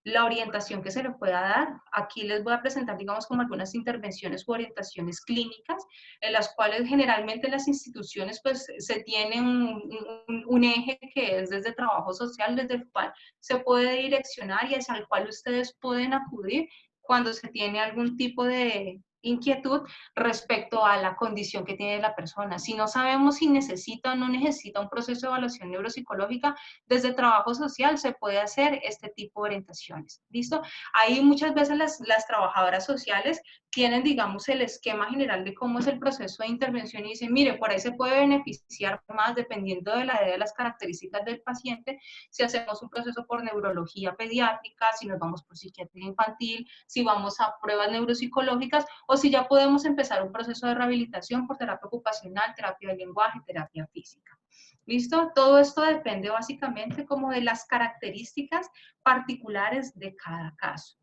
la orientación que se le pueda dar. Aquí les voy a presentar, digamos, como algunas intervenciones u orientaciones clínicas, en las cuales generalmente las instituciones, pues, se tiene un eje que es desde trabajo social, desde el cual se puede direccionar y es al cual ustedes pueden acudir cuando se tiene algún tipo de inquietud respecto a la condición que tiene la persona. Si no sabemos si necesita o no necesita un proceso de evaluación neuropsicológica, desde trabajo social se puede hacer este tipo de orientaciones. ¿Listo? Ahí muchas veces las trabajadoras sociales tienen, digamos, el esquema general de cómo es el proceso de intervención y dicen, mire, por ahí se puede beneficiar más dependiendo de la edad, de las características del paciente, si hacemos un proceso por neurología pediátrica, si nos vamos por psiquiatría infantil, si vamos a pruebas neuropsicológicas o si ya podemos empezar un proceso de rehabilitación por terapia ocupacional, terapia del lenguaje, terapia física. ¿Listo? Todo esto depende básicamente como de las características particulares de cada caso.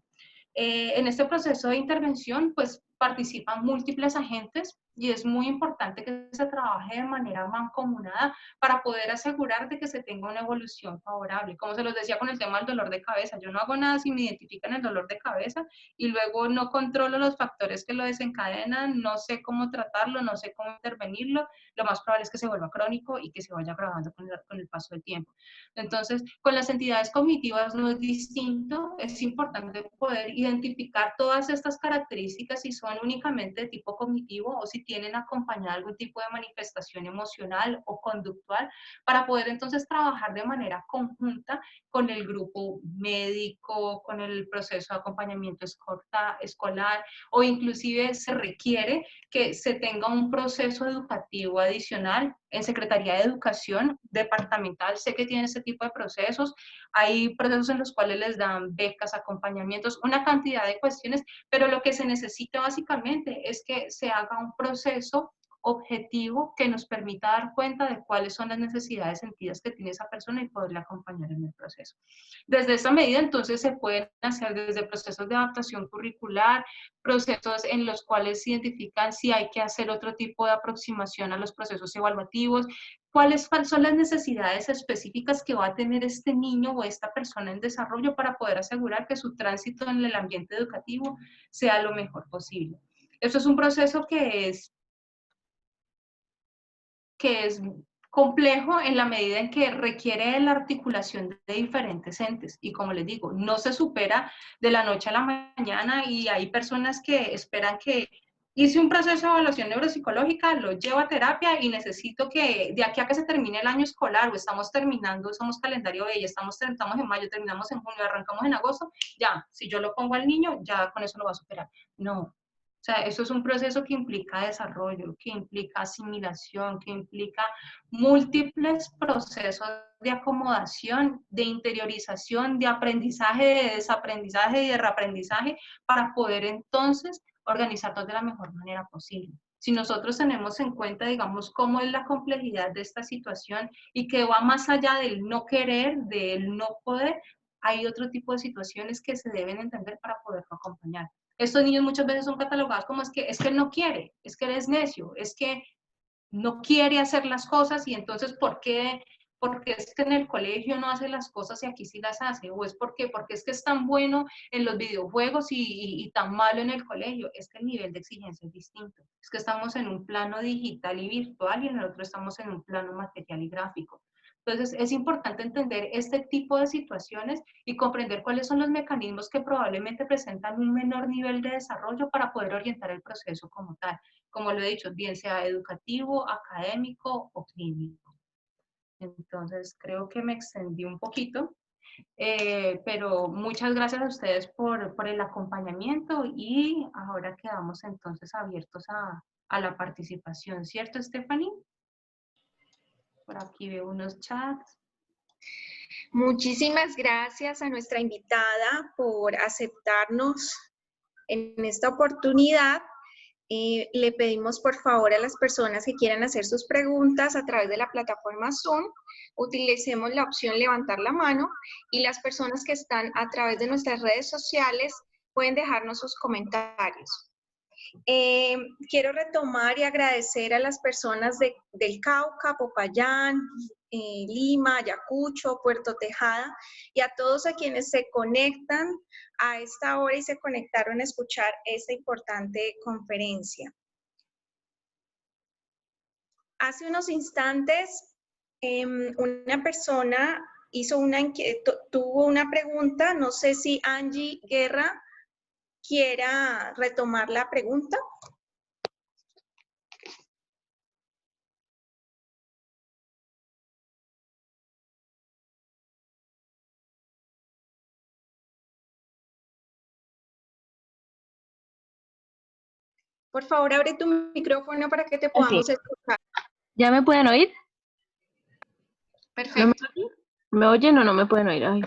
En este proceso de intervención, pues participan múltiples agentes y es muy importante que se trabaje de manera mancomunada para poder asegurar de que se tenga una evolución favorable. Como se los decía con el tema del dolor de cabeza, yo no hago nada si me identifican el dolor de cabeza y luego no controlo los factores que lo desencadenan, no sé cómo tratarlo, no sé cómo intervenirlo, lo más probable es que se vuelva crónico y que se vaya agravando con el paso del tiempo. Entonces, con las entidades cognitivas no es distinto, es importante poder identificar todas estas características si son únicamente de tipo cognitivo o si tienen acompañado algún tipo de manifestación emocional o conductual para poder entonces trabajar de manera conjunta con el grupo médico, con el proceso de acompañamiento escolar o inclusive se requiere que se tenga un proceso educativo adicional en Secretaría de Educación departamental. Sé que tiene ese tipo de procesos, hay procesos en los cuales les dan becas, acompañamientos, una cantidad de cuestiones, pero lo que se necesita básicamente es que se haga un proceso objetivo que nos permita dar cuenta de cuáles son las necesidades sentidas que tiene esa persona y poderle acompañar en el proceso. Desde esta medida, entonces, se pueden hacer desde procesos de adaptación curricular, procesos en los cuales se identifican si hay que hacer otro tipo de aproximación a los procesos evaluativos, cuáles son las necesidades específicas que va a tener este niño o esta persona en desarrollo para poder asegurar que su tránsito en el ambiente educativo sea lo mejor posible. Esto es un proceso que es complejo en la medida en que requiere de la articulación de diferentes entes y como les digo, no se supera de la noche a la mañana y hay personas que esperan que hice un proceso de evaluación neuropsicológica, lo llevo a terapia y necesito que de aquí a que se termine el año escolar o estamos terminando, somos calendario B y estamos en mayo, terminamos en junio, arrancamos en agosto, ya, si yo lo pongo al niño, ya con eso lo va a superar. No. O sea, eso es un proceso que implica desarrollo, que implica asimilación, que implica múltiples procesos de acomodación, de interiorización, de aprendizaje, de desaprendizaje y de reaprendizaje para poder entonces organizarnos de la mejor manera posible. Si nosotros tenemos en cuenta, digamos, cómo es la complejidad de esta situación y que va más allá del no querer, del no poder, hay otro tipo de situaciones que se deben entender para poderlo acompañar. Estos niños muchas veces son catalogados como es que él no quiere, es que él es necio, es que no quiere hacer las cosas y entonces ¿por qué? Porque es que en el colegio no hace las cosas y aquí sí las hace, o es porque es que es tan bueno en los videojuegos y tan malo en el colegio, es que el nivel de exigencia es distinto, es que estamos en un plano digital y virtual y en el otro estamos en un plano material y gráfico. Entonces es importante entender este tipo de situaciones y comprender cuáles son los mecanismos que probablemente presentan un menor nivel de desarrollo para poder orientar el proceso como tal, como lo he dicho, bien sea educativo, académico o clínico. Entonces creo que me extendí un poquito, pero muchas gracias a ustedes por el acompañamiento y ahora quedamos entonces abiertos a la participación, ¿cierto, Stephanie? Por aquí veo unos chats. Muchísimas gracias a nuestra invitada por aceptarnos en esta oportunidad. Le pedimos por favor a las personas que quieran hacer sus preguntas a través de la plataforma Zoom, utilicemos la opción levantar la mano y las personas que están a través de nuestras redes sociales pueden dejarnos sus comentarios. Quiero retomar y agradecer a las personas del Cauca, Popayán, Lima, Ayacucho, Puerto Tejada y a todos a quienes se conectan a esta hora y se conectaron a escuchar esta importante conferencia. Hace unos instantes una persona tuvo una pregunta, no sé si Angie Guerra quiera retomar la pregunta. Por favor, abre tu micrófono para que te podamos escuchar. ¿Ya me pueden oír? Perfecto. ¿Me oyen o no me pueden oír? Ay.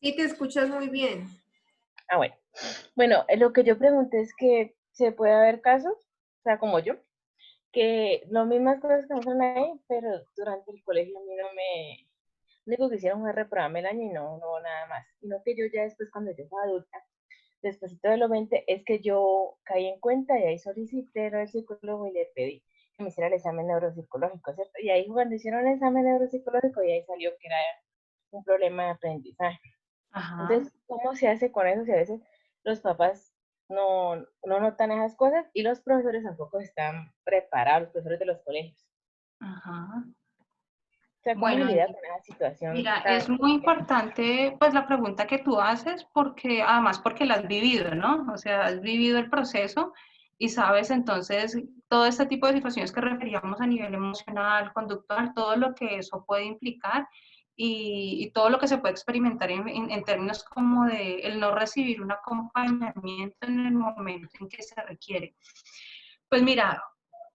Sí, te escuchas muy bien. Ah, bueno. Bueno, lo que yo pregunté es que se puede haber casos, o sea, como yo, que las mismas cosas que me fueron ahí, pero durante el colegio a mí no me... Lo único que hicieron fue reprobarme el año y no nada más. Sino que yo ya después, cuando yo fui adulta, después de los 20, es que yo caí en cuenta y ahí solicité al psicólogo y le pedí que me hiciera el examen neuropsicológico, ¿cierto? Y ahí cuando hicieron el examen neuropsicológico y ahí salió que era un problema de aprendizaje. Ajá. Entonces, ¿cómo se hace con eso si a veces los papás no notan esas cosas y los profesores tampoco están preparados, los profesores de los colegios? Ajá. O sea, ¿cómo se Bueno, lidia con esa situación? mira, es muy importante pues la pregunta que tú haces porque además porque la has vivido, ¿no? O sea, has vivido el proceso y sabes entonces todo este tipo de situaciones que referíamos a nivel emocional, conductual, todo lo que eso puede implicar y todo lo que se puede experimentar en términos como de el no recibir un acompañamiento en el momento en que se requiere. Pues mira,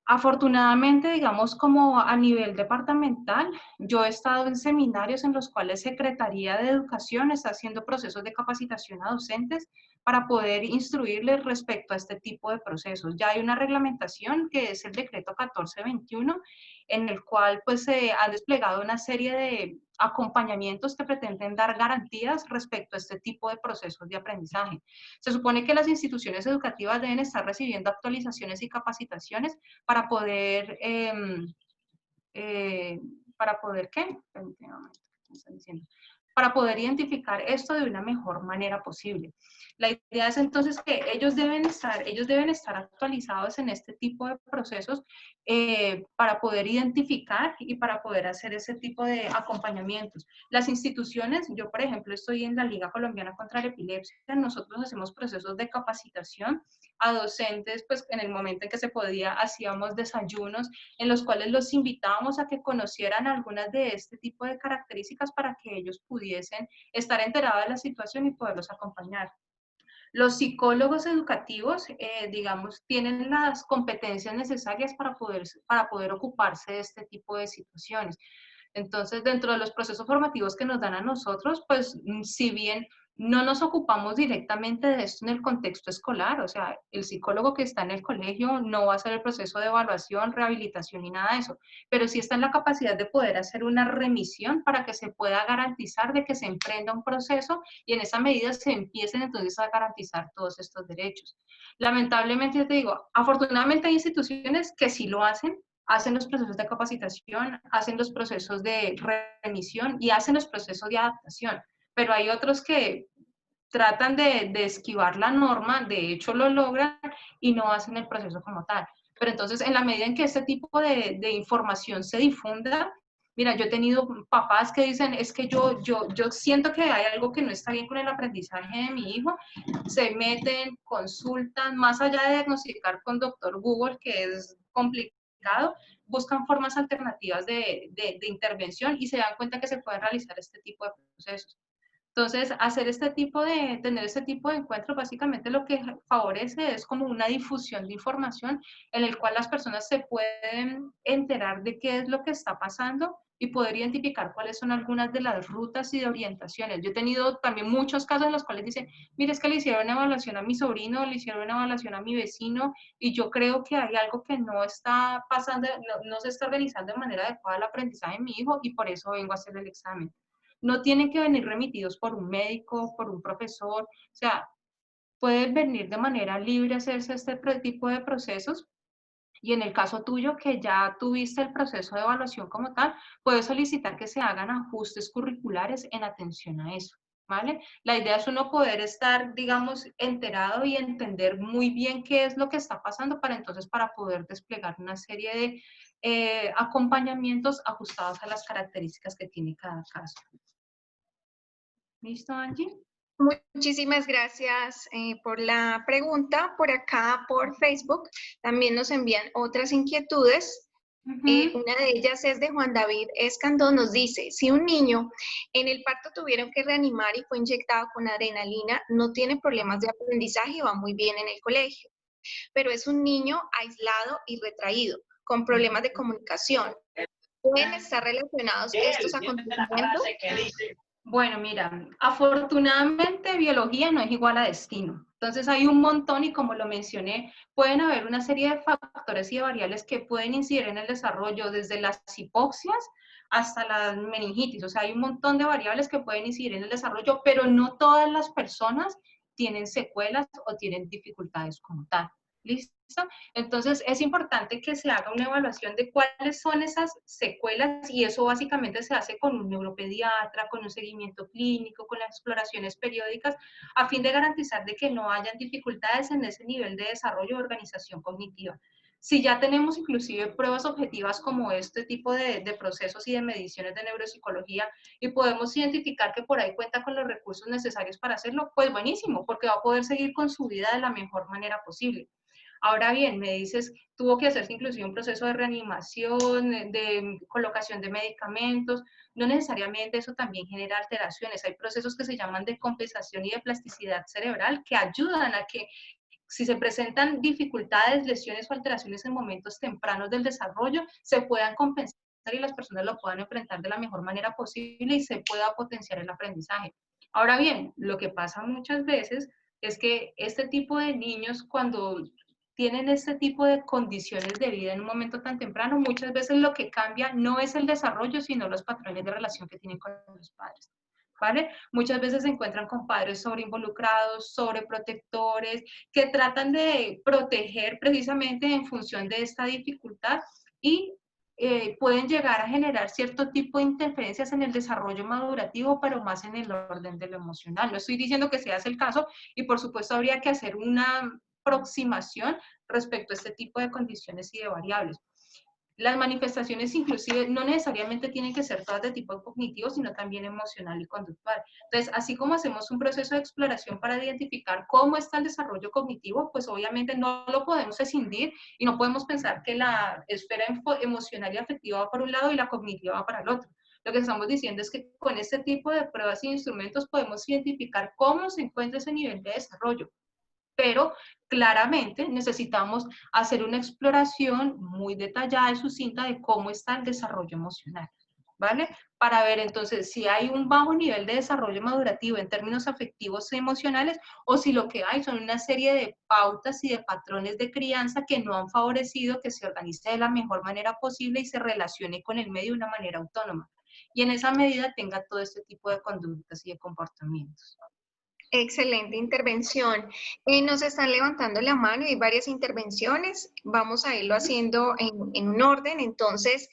afortunadamente, digamos, como a nivel departamental, yo he estado en seminarios en los cuales Secretaría de Educación está haciendo procesos de capacitación a docentes para poder instruirles respecto a este tipo de procesos. Ya hay una reglamentación que es el decreto 1421, en el cual pues se ha desplegado una serie de acompañamientos que pretenden dar garantías respecto a este tipo de procesos de aprendizaje. Se supone que las instituciones educativas deben estar recibiendo actualizaciones y capacitaciones para poder, ¿qué? ¿Qué están diciendo? Para poder identificar esto de una mejor manera posible. La idea es entonces que ellos deben estar actualizados en este tipo de procesos para poder identificar y para poder hacer ese tipo de acompañamientos. Las instituciones, yo por ejemplo estoy en la Liga Colombiana contra la Epilepsia, nosotros hacemos procesos de capacitación a docentes, pues en el momento en que se podía, hacíamos desayunos en los cuales los invitábamos a que conocieran algunas de este tipo de características para que ellos pudiesen estar enterados de la situación y poderlos acompañar. Los psicólogos educativos, digamos, tienen las competencias necesarias para poder ocuparse de este tipo de situaciones. Entonces, dentro de los procesos formativos que nos dan a nosotros, pues, si bien no nos ocupamos directamente de esto en el contexto escolar, o sea, el psicólogo que está en el colegio no va a hacer el proceso de evaluación, rehabilitación y nada de eso, pero sí está en la capacidad de poder hacer una remisión para que se pueda garantizar de que se emprenda un proceso y en esa medida se empiecen entonces a garantizar todos estos derechos. Lamentablemente, yo te digo, afortunadamente hay instituciones que sí lo hacen los procesos de capacitación, hacen los procesos de remisión y hacen los procesos de adaptación, pero hay otros que tratan de esquivar la norma, de hecho lo logran y no hacen el proceso como tal. Pero entonces, en la medida en que este tipo de información se difunda, mira, yo he tenido papás que dicen, es que yo siento que hay algo que no está bien con el aprendizaje de mi hijo, se meten, consultan, más allá de diagnosticar con doctor Google, que es complicado, buscan formas alternativas de intervención y se dan cuenta que se pueden realizar este tipo de procesos. Entonces, tener este tipo de encuentros, básicamente lo que favorece es como una difusión de información en el cual las personas se pueden enterar de qué es lo que está pasando y poder identificar cuáles son algunas de las rutas y de orientaciones. Yo he tenido también muchos casos en los cuales dicen, mire, es que le hicieron una evaluación a mi sobrino, le hicieron una evaluación a mi vecino y yo creo que hay algo que no está pasando, no se está organizando de manera adecuada el aprendizaje de mi hijo y por eso vengo a hacer el examen. No tienen que venir remitidos por un médico, por un profesor, o sea, puede venir de manera libre a hacerse este tipo de procesos. Y en el caso tuyo, que ya tuviste el proceso de evaluación como tal, puedes solicitar que se hagan ajustes curriculares en atención a eso, ¿vale? La idea es uno poder estar, digamos, enterado y entender muy bien qué es lo que está pasando para poder desplegar una serie de acompañamientos ajustados a las características que tiene cada caso. ¿Listo, Angie? Muchísimas gracias por la pregunta. Por acá, por Facebook, también nos envían otras inquietudes. Una de ellas es de Juan David Escandón, nos dice, si un niño en el parto tuvieron que reanimar y fue inyectado con adrenalina, no tiene problemas de aprendizaje y va muy bien en el colegio, pero es un niño aislado y retraído, con problemas de comunicación. ¿Pueden estar relacionados estos acontecimientos? Bueno, mira, afortunadamente biología no es igual a destino. Entonces hay un montón y como lo mencioné, pueden haber una serie de factores y de variables que pueden incidir en el desarrollo, desde las hipoxias hasta la meningitis. O sea, hay un montón de variables que pueden incidir en el desarrollo, pero no todas las personas tienen secuelas o tienen dificultades como tal. ¿Listo? Entonces, es importante que se haga una evaluación de cuáles son esas secuelas y eso básicamente se hace con un neuropediatra, con un seguimiento clínico, con las exploraciones periódicas, a fin de garantizar de que no hayan dificultades en ese nivel de desarrollo de organización cognitiva. Si ya tenemos inclusive pruebas objetivas como este tipo de procesos y de mediciones de neuropsicología y podemos identificar que por ahí cuenta con los recursos necesarios para hacerlo, pues buenísimo, porque va a poder seguir con su vida de la mejor manera posible. Ahora bien, me dices, tuvo que hacerse inclusive un proceso de reanimación, de colocación de medicamentos, no necesariamente eso también genera alteraciones, hay procesos que se llaman de compensación y de plasticidad cerebral que ayudan a que si se presentan dificultades, lesiones o alteraciones en momentos tempranos del desarrollo, se puedan compensar y las personas lo puedan enfrentar de la mejor manera posible y se pueda potenciar el aprendizaje. Ahora bien, lo que pasa muchas veces es que este tipo de niños cuando tienen este tipo de condiciones de vida en un momento tan temprano, muchas veces lo que cambia no es el desarrollo, sino los patrones de relación que tienen con los padres. ¿Vale? Muchas veces se encuentran con padres sobreinvolucrados, sobreprotectores, que tratan de proteger precisamente en función de esta dificultad y pueden llegar a generar cierto tipo de interferencias en el desarrollo madurativo, pero más en el orden de lo emocional. No estoy diciendo que sea ese el caso y por supuesto habría que hacer una aproximación respecto a este tipo de condiciones y de variables. Las manifestaciones inclusive no necesariamente tienen que ser todas de tipo cognitivo, sino también emocional y conductual. Entonces, así como hacemos un proceso de exploración para identificar cómo está el desarrollo cognitivo, pues obviamente no lo podemos escindir y no podemos pensar que la esfera emocional y afectiva va por un lado y la cognitiva va para el otro. Lo que estamos diciendo es que con este tipo de pruebas e instrumentos podemos identificar cómo se encuentra ese nivel de desarrollo, pero claramente necesitamos hacer una exploración muy detallada y sucinta de cómo está el desarrollo emocional, ¿vale? Para ver entonces si hay un bajo nivel de desarrollo madurativo en términos afectivos y emocionales o si lo que hay son una serie de pautas y de patrones de crianza que no han favorecido que se organice de la mejor manera posible y se relacione con el medio de una manera autónoma. Y en esa medida tenga todo este tipo de conductas y de comportamientos. Excelente intervención. Nos están levantando la mano y hay varias intervenciones. Vamos a irlo haciendo en un orden. Entonces,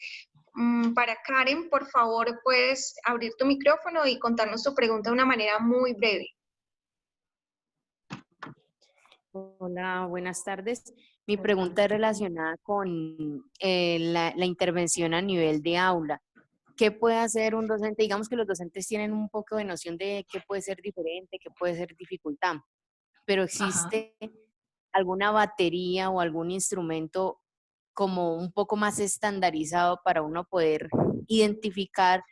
para Karen, por favor, puedes abrir tu micrófono y contarnos tu pregunta de una manera muy breve. Hola, buenas tardes. Mi pregunta es relacionada con la intervención a nivel de aula. ¿Qué puede hacer un docente? Digamos que los docentes tienen un poco de noción de qué puede ser diferente, qué puede ser dificultad, pero ¿existe alguna batería o algún instrumento como un poco más estandarizado para uno poder identificar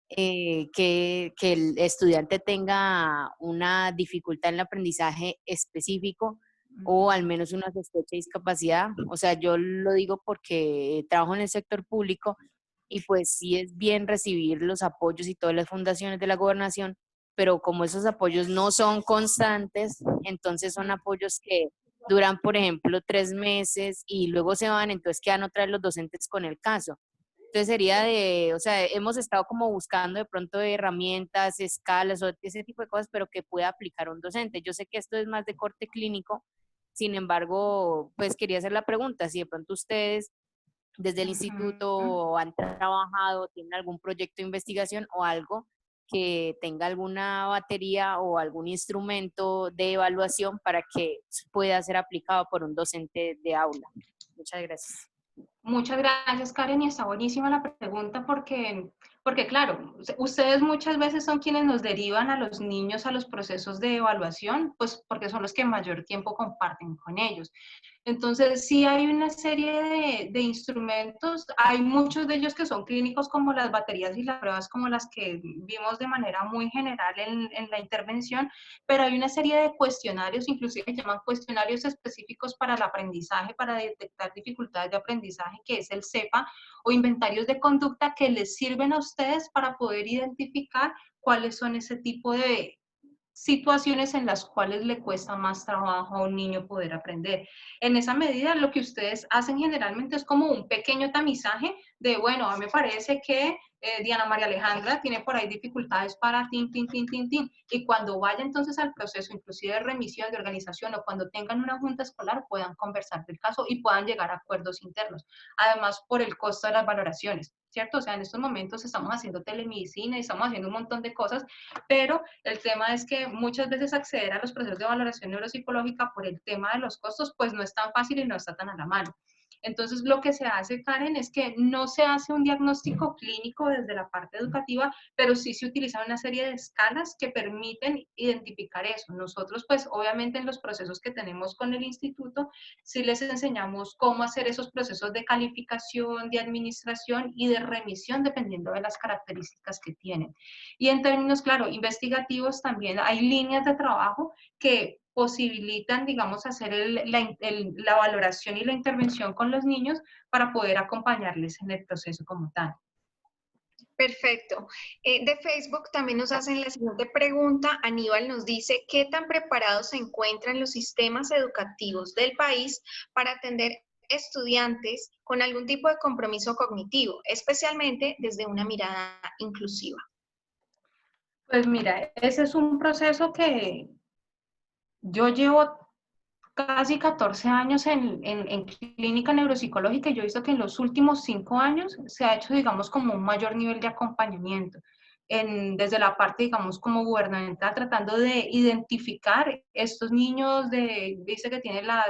que el estudiante tenga una dificultad en el aprendizaje específico o al menos una sospecha de discapacidad? O sea, yo lo digo porque trabajo en el sector público y pues sí es bien recibir los apoyos y todas las fundaciones de la gobernación, pero como esos apoyos no son constantes, entonces son apoyos que duran, por ejemplo, 3 meses y luego se van, entonces quedan otra vez los docentes con el caso. Entonces sería de, o sea, hemos estado como buscando de pronto herramientas, escalas o ese tipo de cosas, pero que pueda aplicar un docente. Yo sé que esto es más de corte clínico, sin embargo, pues quería hacer la pregunta, si de pronto ustedes desde el instituto han trabajado, tienen algún proyecto de investigación o algo que tenga alguna batería o algún instrumento de evaluación para que pueda ser aplicado por un docente de aula. Muchas gracias. Muchas gracias, Karen, y está buenísima la pregunta porque claro, ustedes muchas veces son quienes nos derivan a los niños a los procesos de evaluación, pues porque son los que mayor tiempo comparten con ellos. Entonces, sí hay una serie de instrumentos, hay muchos de ellos que son clínicos como las baterías y las pruebas como las que vimos de manera muy general en la intervención, pero hay una serie de cuestionarios, inclusive se llaman cuestionarios específicos para el aprendizaje, para detectar dificultades de aprendizaje, que es el CEPA, o inventarios de conducta que les sirven a ustedes para poder identificar cuáles son ese tipo de situaciones en las cuales le cuesta más trabajo a un niño poder aprender. En esa medida, lo que ustedes hacen generalmente es como un pequeño tamizaje de, bueno, a mí me parece que Diana María Alejandra tiene por ahí dificultades para tin, tin, tin, tin, tin. Y cuando vaya entonces al proceso, inclusive de remisión, de organización, o cuando tengan una junta escolar, puedan conversar del caso y puedan llegar a acuerdos internos. Además, por el costo de las valoraciones, ¿cierto? O sea, en estos momentos estamos haciendo telemedicina y estamos haciendo un montón de cosas, pero el tema es que muchas veces acceder a los procesos de valoración neuropsicológica por el tema de los costos, pues no es tan fácil y no está tan a la mano. Entonces, lo que se hace, Karen, es que no se hace un diagnóstico clínico desde la parte educativa, pero sí se utilizan una serie de escalas que permiten identificar eso. Nosotros, pues, obviamente en los procesos que tenemos con el instituto, sí les enseñamos cómo hacer esos procesos de calificación, de administración y de remisión, dependiendo de las características que tienen. Y en términos, claro, investigativos también hay líneas de trabajo que posibilitan, digamos, hacer la valoración y la intervención con los niños para poder acompañarles en el proceso como tal. Perfecto. De Facebook también nos hacen la siguiente pregunta. Aníbal nos dice, ¿qué tan preparados se encuentran los sistemas educativos del país para atender estudiantes con algún tipo de compromiso cognitivo, especialmente desde una mirada inclusiva? Pues mira, ese es un proceso que yo llevo casi 14 años en clínica neuropsicológica y yo he visto que en los últimos 5 años se ha hecho, digamos, como un mayor nivel de acompañamiento desde la parte, digamos, como gubernamental, tratando de identificar estos niños, dice que tiene la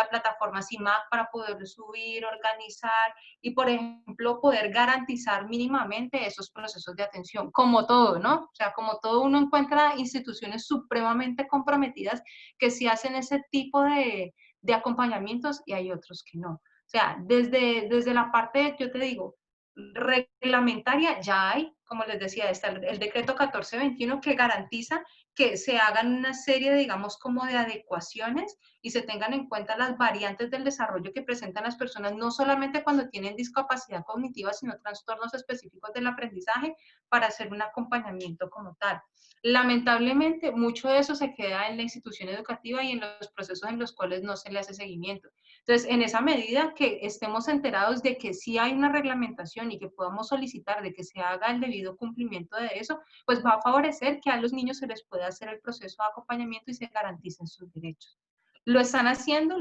plataforma CIMAC para poder subir, organizar y, por ejemplo, poder garantizar mínimamente esos procesos de atención, como todo, ¿no? O sea, como todo, uno encuentra instituciones supremamente comprometidas que sí hacen ese tipo de acompañamientos y hay otros que no. O sea, desde la parte, yo te digo, reglamentaria ya hay, como les decía, está el decreto 1421 que garantiza que se hagan una serie, digamos, como de adecuaciones y se tengan en cuenta las variantes del desarrollo que presentan las personas, no solamente cuando tienen discapacidad cognitiva, sino trastornos específicos del aprendizaje para hacer un acompañamiento como tal. Lamentablemente, mucho de eso se queda en la institución educativa y en los procesos en los cuales no se le hace seguimiento. Entonces, en esa medida que estemos enterados de que sí hay una reglamentación y que podamos solicitar de que se haga el debido cumplimiento de eso, pues va a favorecer que a los niños se les pueda hacer el proceso de acompañamiento y se garanticen sus derechos. Lo están haciendo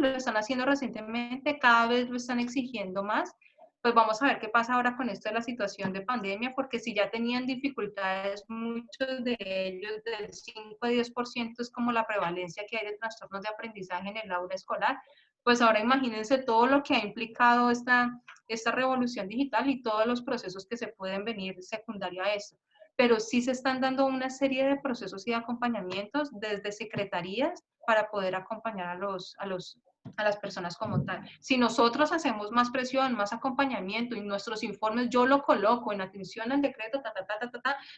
recientemente, cada vez lo están exigiendo más. Pues vamos a ver qué pasa ahora con esto de la situación de pandemia, porque si ya tenían dificultades, muchos de ellos, del 5 a 10% es como la prevalencia que hay de trastornos de aprendizaje en el aula escolar, pues ahora imagínense todo lo que ha implicado esta revolución digital y todos los procesos que se pueden venir secundario a esto. Pero sí se están dando una serie de procesos y de acompañamientos desde secretarías para poder acompañar a las personas como tal. Si nosotros hacemos más presión, más acompañamiento y nuestros informes, yo lo coloco en atención al decreto,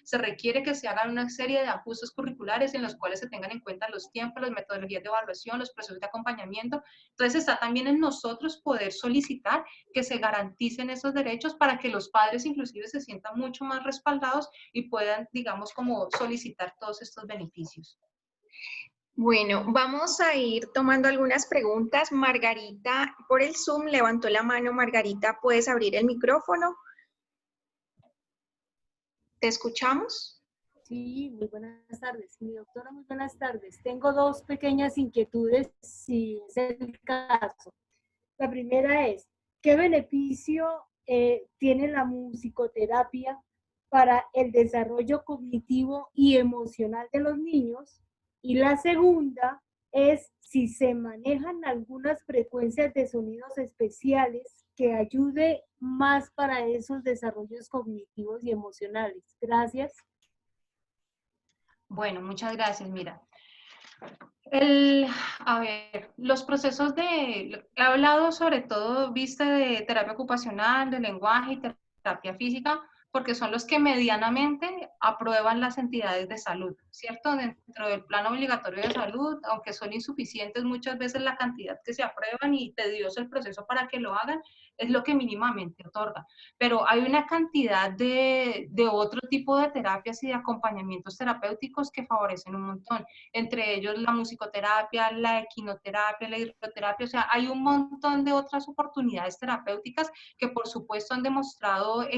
se requiere que se hagan una serie de ajustes curriculares en los cuales se tengan en cuenta los tiempos, las metodologías de evaluación, los procesos de acompañamiento. Entonces está también en nosotros poder solicitar que se garanticen esos derechos para que los padres inclusive se sientan mucho más respaldados y puedan, digamos, como solicitar todos estos beneficios. Bueno, vamos a ir tomando algunas preguntas. Margarita, por el Zoom, levantó la mano. Margarita, ¿puedes abrir el micrófono? te escuchamos. Sí, muy buenas tardes. Mi doctora, muy buenas tardes. Tengo dos pequeñas inquietudes, si es el caso. La primera es, ¿qué beneficio tiene la musicoterapia para el desarrollo cognitivo y emocional de los niños? Y la segunda es si se manejan algunas frecuencias de sonidos especiales que ayude más para esos desarrollos cognitivos y emocionales. Gracias. Bueno, muchas gracias. Mira, a ver, los procesos he hablado sobre todo vista de terapia ocupacional, de lenguaje y terapia física, porque son los que medianamente aprueban las entidades de salud, ¿cierto? Dentro del plan obligatorio de salud, aunque son insuficientes muchas veces la cantidad que se aprueban y tedioso el proceso para que lo hagan, es lo que mínimamente otorga. Pero hay una cantidad de otro tipo de terapias y de acompañamientos terapéuticos que favorecen un montón, entre ellos la musicoterapia, la equinoterapia, la hidroterapia, o sea, hay un montón de otras oportunidades terapéuticas que por supuesto han demostrado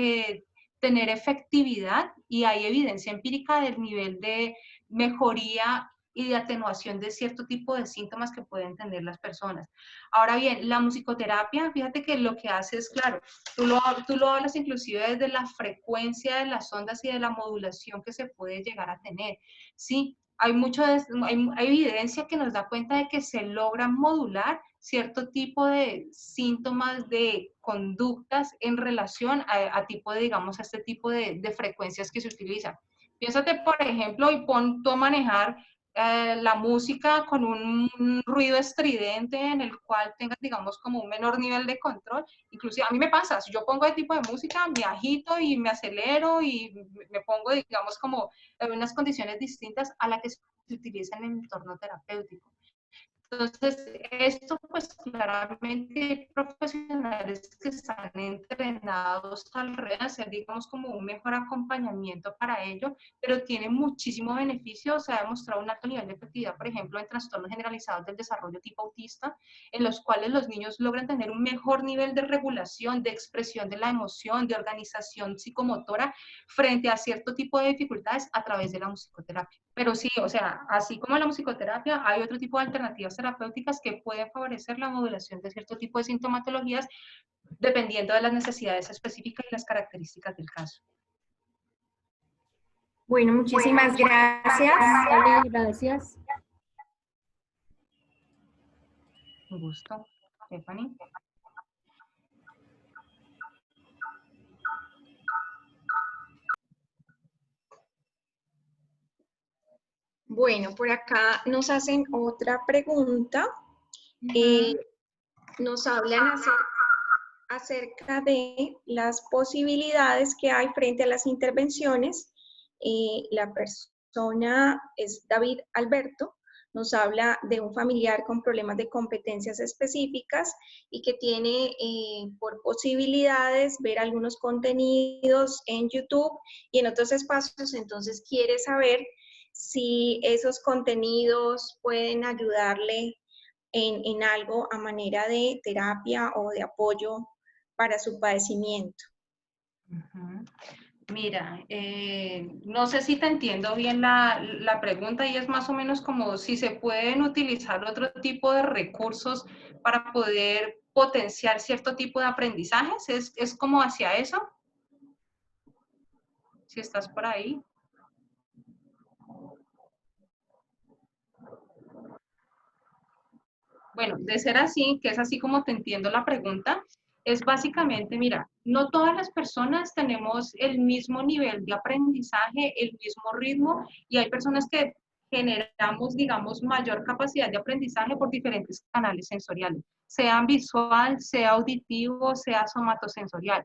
tener efectividad y hay evidencia empírica del nivel de mejoría y de atenuación de cierto tipo de síntomas que pueden tener las personas. Ahora bien, la musicoterapia, fíjate que lo que hace es, claro, tú lo hablas inclusive desde la frecuencia de las ondas y de la modulación que se puede llegar a tener, ¿sí? Hay evidencia que nos da cuenta de que se logra modular cierto tipo de síntomas de conductas en relación a tipo de, digamos, a este tipo de frecuencias que se utilizan. Piénsate, por ejemplo, y pon tú a manejar la música con un ruido estridente en el cual tengas, digamos, como un menor nivel de control. Inclusive a mí me pasa, si yo pongo ese tipo de música, me agito y me acelero y me pongo, digamos, como en unas condiciones distintas a las que se utiliza en el entorno terapéutico. Entonces, esto pues claramente hay profesionales que están entrenados alrededor de hacer, digamos, como un mejor acompañamiento para ello, pero tiene muchísimo beneficio. Se ha demostrado un alto nivel de efectividad, por ejemplo, en trastornos generalizados del desarrollo tipo autista, en los cuales los niños logran tener un mejor nivel de regulación, de expresión de la emoción, de organización psicomotora frente a cierto tipo de dificultades a través de la musicoterapia. Pero sí, o sea, así como la musicoterapia, hay otro tipo de alternativas terapéuticas que pueden favorecer la modulación de cierto tipo de sintomatologías dependiendo de las necesidades específicas y las características del caso. Bueno, muchísimas gracias. Vale, gracias. Un gusto, Stephanie. Bueno, por acá nos hacen otra pregunta. Nos hablan acerca de las posibilidades que hay frente a las intervenciones. La persona es David Alberto. Nos habla de un familiar con problemas de competencias específicas y que tiene por posibilidades ver algunos contenidos en YouTube y en otros espacios. Entonces quiere saber si esos contenidos pueden ayudarle en algo a manera de terapia o de apoyo para su padecimiento. Mira, no sé si te entiendo bien la pregunta y es más o menos como si se pueden utilizar otro tipo de recursos para poder potenciar cierto tipo de aprendizajes. ¿Es como hacia eso? Si estás por ahí. Bueno, de ser así, que es así como te entiendo la pregunta, es básicamente, mira, no todas las personas tenemos el mismo nivel de aprendizaje, el mismo ritmo, y hay personas que generamos, digamos, mayor capacidad de aprendizaje por diferentes canales sensoriales, sea visual, sea auditivo, sea somatosensorial.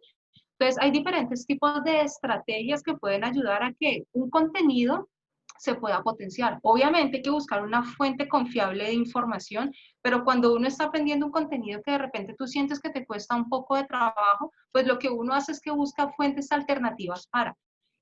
Entonces, hay diferentes tipos de estrategias que pueden ayudar a que un contenido se pueda potenciar. Obviamente hay que buscar una fuente confiable de información, pero cuando uno está aprendiendo un contenido que de repente tú sientes que te cuesta un poco de trabajo, pues lo que uno hace es que busca fuentes alternativas para.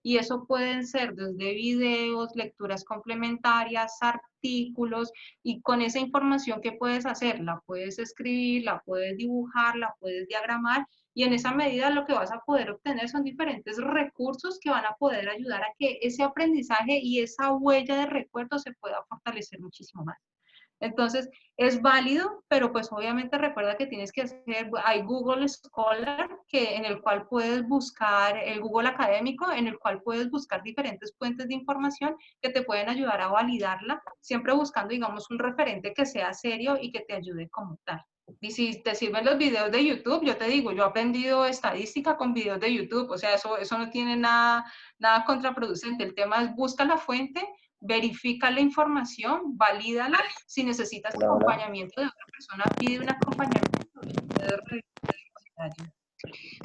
y eso pueden ser desde videos, lecturas complementarias, artículos, y con esa información ¿qué puedes hacer? La puedes escribir, la puedes dibujar, la puedes diagramar, y en esa medida lo que vas a poder obtener son diferentes recursos que van a poder ayudar a que ese aprendizaje y esa huella de recuerdo se pueda fortalecer muchísimo más. Entonces, es válido, pero pues obviamente recuerda que tienes que hacer, hay Google Scholar, en el cual puedes buscar, el Google Académico, en el cual puedes buscar diferentes fuentes de información que te pueden ayudar a validarla, siempre buscando, digamos, un referente que sea serio y que te ayude como tal. Y si te sirven los videos de YouTube, yo te digo, yo he aprendido estadística con videos de YouTube, o sea, eso no tiene nada contraproducente. El tema es busca la fuente, verifica la información, valídala. Si necesitas acompañamiento de otra persona, pide un acompañamiento.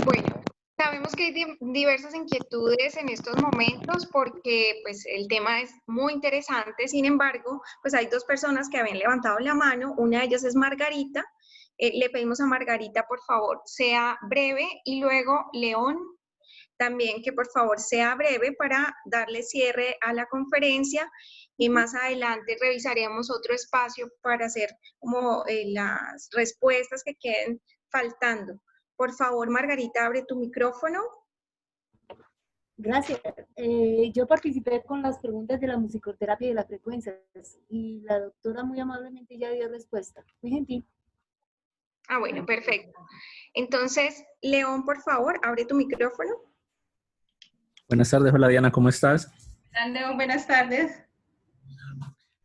Bueno, sabemos que hay diversas inquietudes en estos momentos porque pues, el tema es muy interesante. Sin embargo, pues hay dos personas que habían levantado la mano. Una de ellas es Margarita. Le pedimos a Margarita, por favor, sea breve, y luego León también que por favor sea breve para darle cierre a la conferencia, y más adelante revisaremos otro espacio para hacer como las respuestas que queden faltando. Por favor, Margarita, abre tu micrófono. Gracias. Yo participé con las preguntas de la musicoterapia y de las frecuencias y la doctora muy amablemente ya dio respuesta. Muy gentil. Ah, bueno, perfecto. Entonces, León, por favor, abre tu micrófono. Buenas tardes, hola Diana, ¿cómo estás? Hola, León, buenas tardes.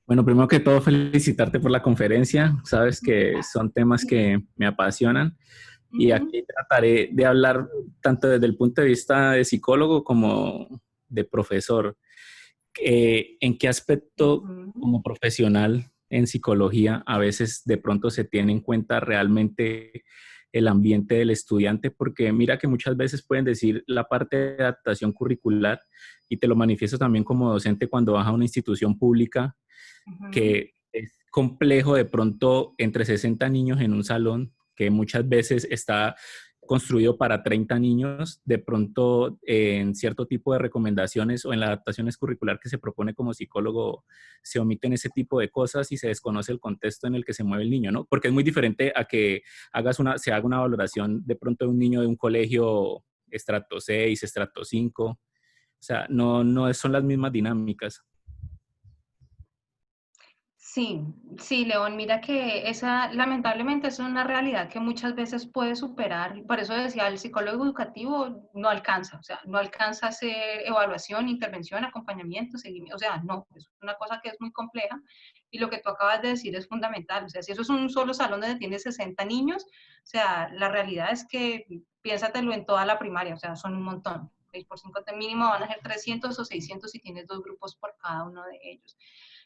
Bueno, primero que todo, felicitarte por la conferencia. Sabes que son temas que me apasionan y aquí trataré de hablar tanto desde el punto de vista de psicólogo como de profesor. ¿En qué aspecto como profesional en psicología a veces de pronto se tiene en cuenta realmente el ambiente del estudiante? Porque mira que muchas veces pueden decir la parte de adaptación curricular, y te lo manifiesto también como docente cuando vas a una institución pública, que es complejo de pronto entre 60 niños en un salón, que muchas veces está construido para 30 niños, de pronto en cierto tipo de recomendaciones o en las adaptaciones curricular que se propone como psicólogo se omiten ese tipo de cosas y se desconoce el contexto en el que se mueve el niño, ¿no? Porque es muy diferente a que se haga una valoración de pronto de un niño de un colegio estrato 6, estrato 5, o sea, no son las mismas dinámicas. Sí, sí, León, mira que lamentablemente es una realidad que muchas veces puede superar. Por eso decía, el psicólogo educativo no alcanza, o sea, no alcanza a hacer evaluación, intervención, acompañamiento, seguimiento, o sea, no, es una cosa que es muy compleja, y lo que tú acabas de decir es fundamental. O sea, si eso es un solo salón donde tienes 60 niños, o sea, la realidad es que piénsatelo en toda la primaria, o sea, son un montón. 6 por 5 mínimo van a ser 300 o 600 si tienes 2 grupos por cada uno de ellos.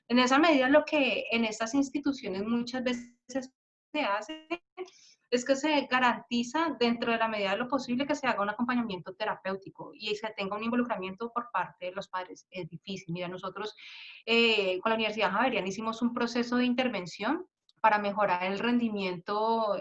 En esa medida, lo que en estas instituciones muchas veces se hace es que se garantiza, dentro de la medida de lo posible, que se haga un acompañamiento terapéutico y se tenga un involucramiento por parte de los padres. Es difícil. Mira, nosotros con la Universidad Javeriana hicimos un proceso de intervención para mejorar el rendimiento,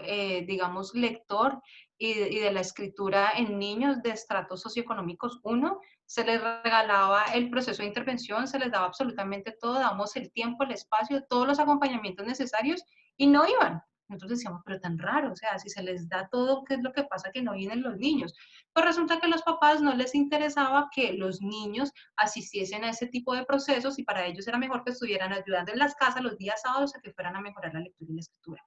digamos, lector y de la escritura en niños de estratos socioeconómicos 1. Se les regalaba el proceso de intervención, se les daba absolutamente todo, damos el tiempo, el espacio, todos los acompañamientos necesarios, y no iban. Nosotros decíamos, pero tan raro, o sea, si se les da todo, ¿qué es lo que pasa que no vienen los niños? Pues resulta que a los papás no les interesaba que los niños asistiesen a ese tipo de procesos, y para ellos era mejor que estuvieran ayudando en las casas los días sábados a que fueran a mejorar la lectura y la escritura.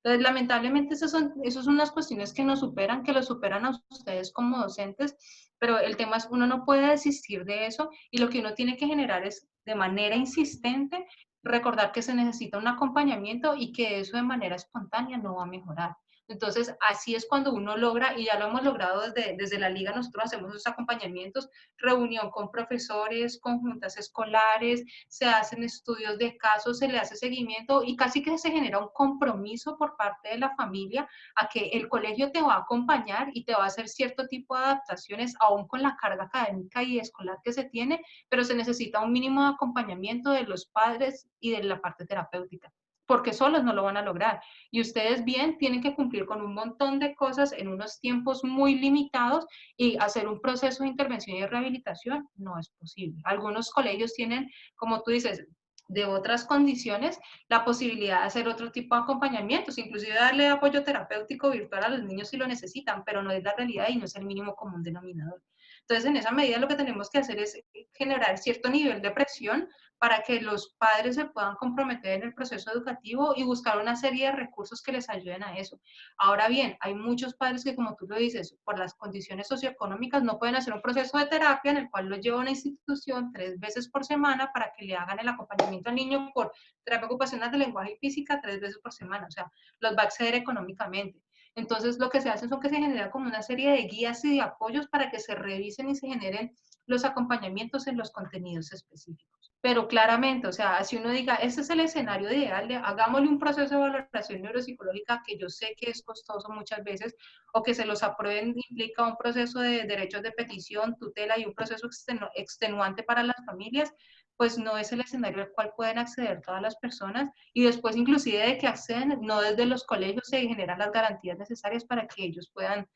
Entonces, lamentablemente, esas son unas cuestiones que nos superan, que los superan a ustedes como docentes, pero el tema es, uno no puede desistir de eso, y lo que uno tiene que generar es, de manera insistente, recordar que se necesita un acompañamiento y que eso de manera espontánea no va a mejorar. Entonces, así es cuando uno logra, y ya lo hemos logrado desde la liga. Nosotros hacemos esos acompañamientos, reunión con profesores, con juntas escolares, se hacen estudios de casos, se le hace seguimiento, y casi que se genera un compromiso por parte de la familia a que el colegio te va a acompañar y te va a hacer cierto tipo de adaptaciones, aún con la carga académica y escolar que se tiene, pero se necesita un mínimo de acompañamiento de los padres y de la parte terapéutica. porque solos no lo van a lograr. Y ustedes bien tienen que cumplir con un montón de cosas en unos tiempos muy limitados, y hacer un proceso de intervención y de rehabilitación no es posible. Algunos colegios tienen, como tú dices, de otras condiciones, la posibilidad de hacer otro tipo de acompañamientos, inclusive darle apoyo terapéutico virtual a los niños si lo necesitan, pero no es la realidad y no es el mínimo común denominador. Entonces, en esa medida lo que tenemos que hacer es generar cierto nivel de presión para que los padres se puedan comprometer en el proceso educativo y buscar una serie de recursos que les ayuden a eso. Ahora bien, hay muchos padres que, como tú lo dices, por las condiciones socioeconómicas no pueden hacer un proceso de terapia en el cual los lleva a una institución 3 veces por semana para que le hagan el acompañamiento al niño por terapia ocupacional de lenguaje y física 3 veces por semana. O sea, los va a acceder económicamente. Entonces, lo que se hace es que se genera como una serie de guías y de apoyos para que se revisen y se generen los acompañamientos en los contenidos específicos. Pero claramente, o sea, si uno diga, este es el escenario ideal, hagámosle un proceso de valoración neuropsicológica, que yo sé que es costoso muchas veces, o que se los aprueben implica un proceso de derechos de petición, tutela y un proceso extenuante para las familias, pues no es el escenario al cual pueden acceder todas las personas, y después inclusive de que acceden, no desde los colegios se generan las garantías necesarias para que ellos puedan,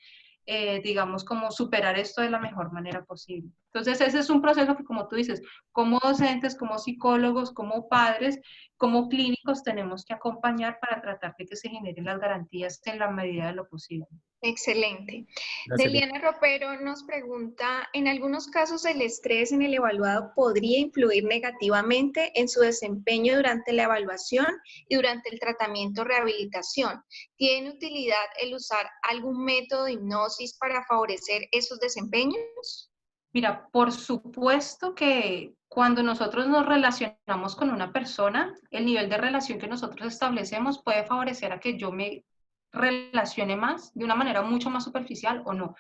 digamos, como superar esto de la mejor manera posible. Entonces ese es un proceso que, como tú dices, como docentes, como psicólogos, como padres, como clínicos, tenemos que acompañar para tratar de que se generen las garantías en la medida de lo posible. Excelente. Gracias. Deliana Ropero nos pregunta, ¿en algunos casos el estrés en el evaluado podría influir negativamente en su desempeño durante la evaluación y durante el tratamiento o rehabilitación? ¿Tiene utilidad el usar algún método de hipnosis para favorecer esos desempeños? Mira, por supuesto que cuando nosotros nos relacionamos con una persona, el nivel de relación que nosotros establecemos puede favorecer a que yo me relacione más de una manera mucho más superficial o no.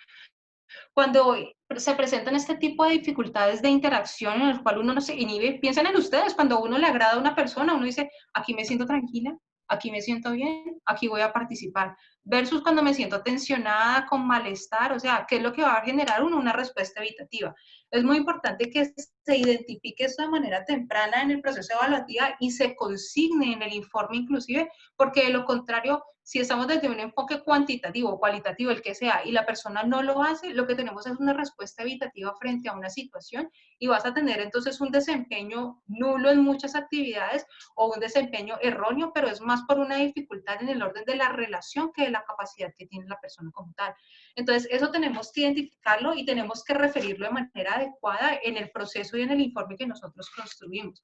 Cuando se presentan este tipo de dificultades de interacción en el cual uno no se inhibe, piensen en ustedes, cuando a uno le agrada a una persona, uno dice, aquí me siento tranquila, aquí me siento bien, aquí voy a participar, versus cuando me siento tensionada, con malestar, o sea, ¿qué es lo que va a generar uno? Una respuesta evitativa. Es muy importante que se identifique esto de manera temprana en el proceso evaluativo y se consigne en el informe inclusive, porque de lo contrario, si estamos desde un enfoque cuantitativo o cualitativo, el que sea, y la persona no lo hace, lo que tenemos es una respuesta evitativa frente a una situación, y vas a tener entonces un desempeño nulo en muchas actividades o un desempeño erróneo, pero es más por una dificultad en el orden de la relación que de la capacidad que tiene la persona como tal. Entonces, eso tenemos que identificarlo y tenemos que referirlo de manera adecuada en el proceso y en el informe que nosotros construimos.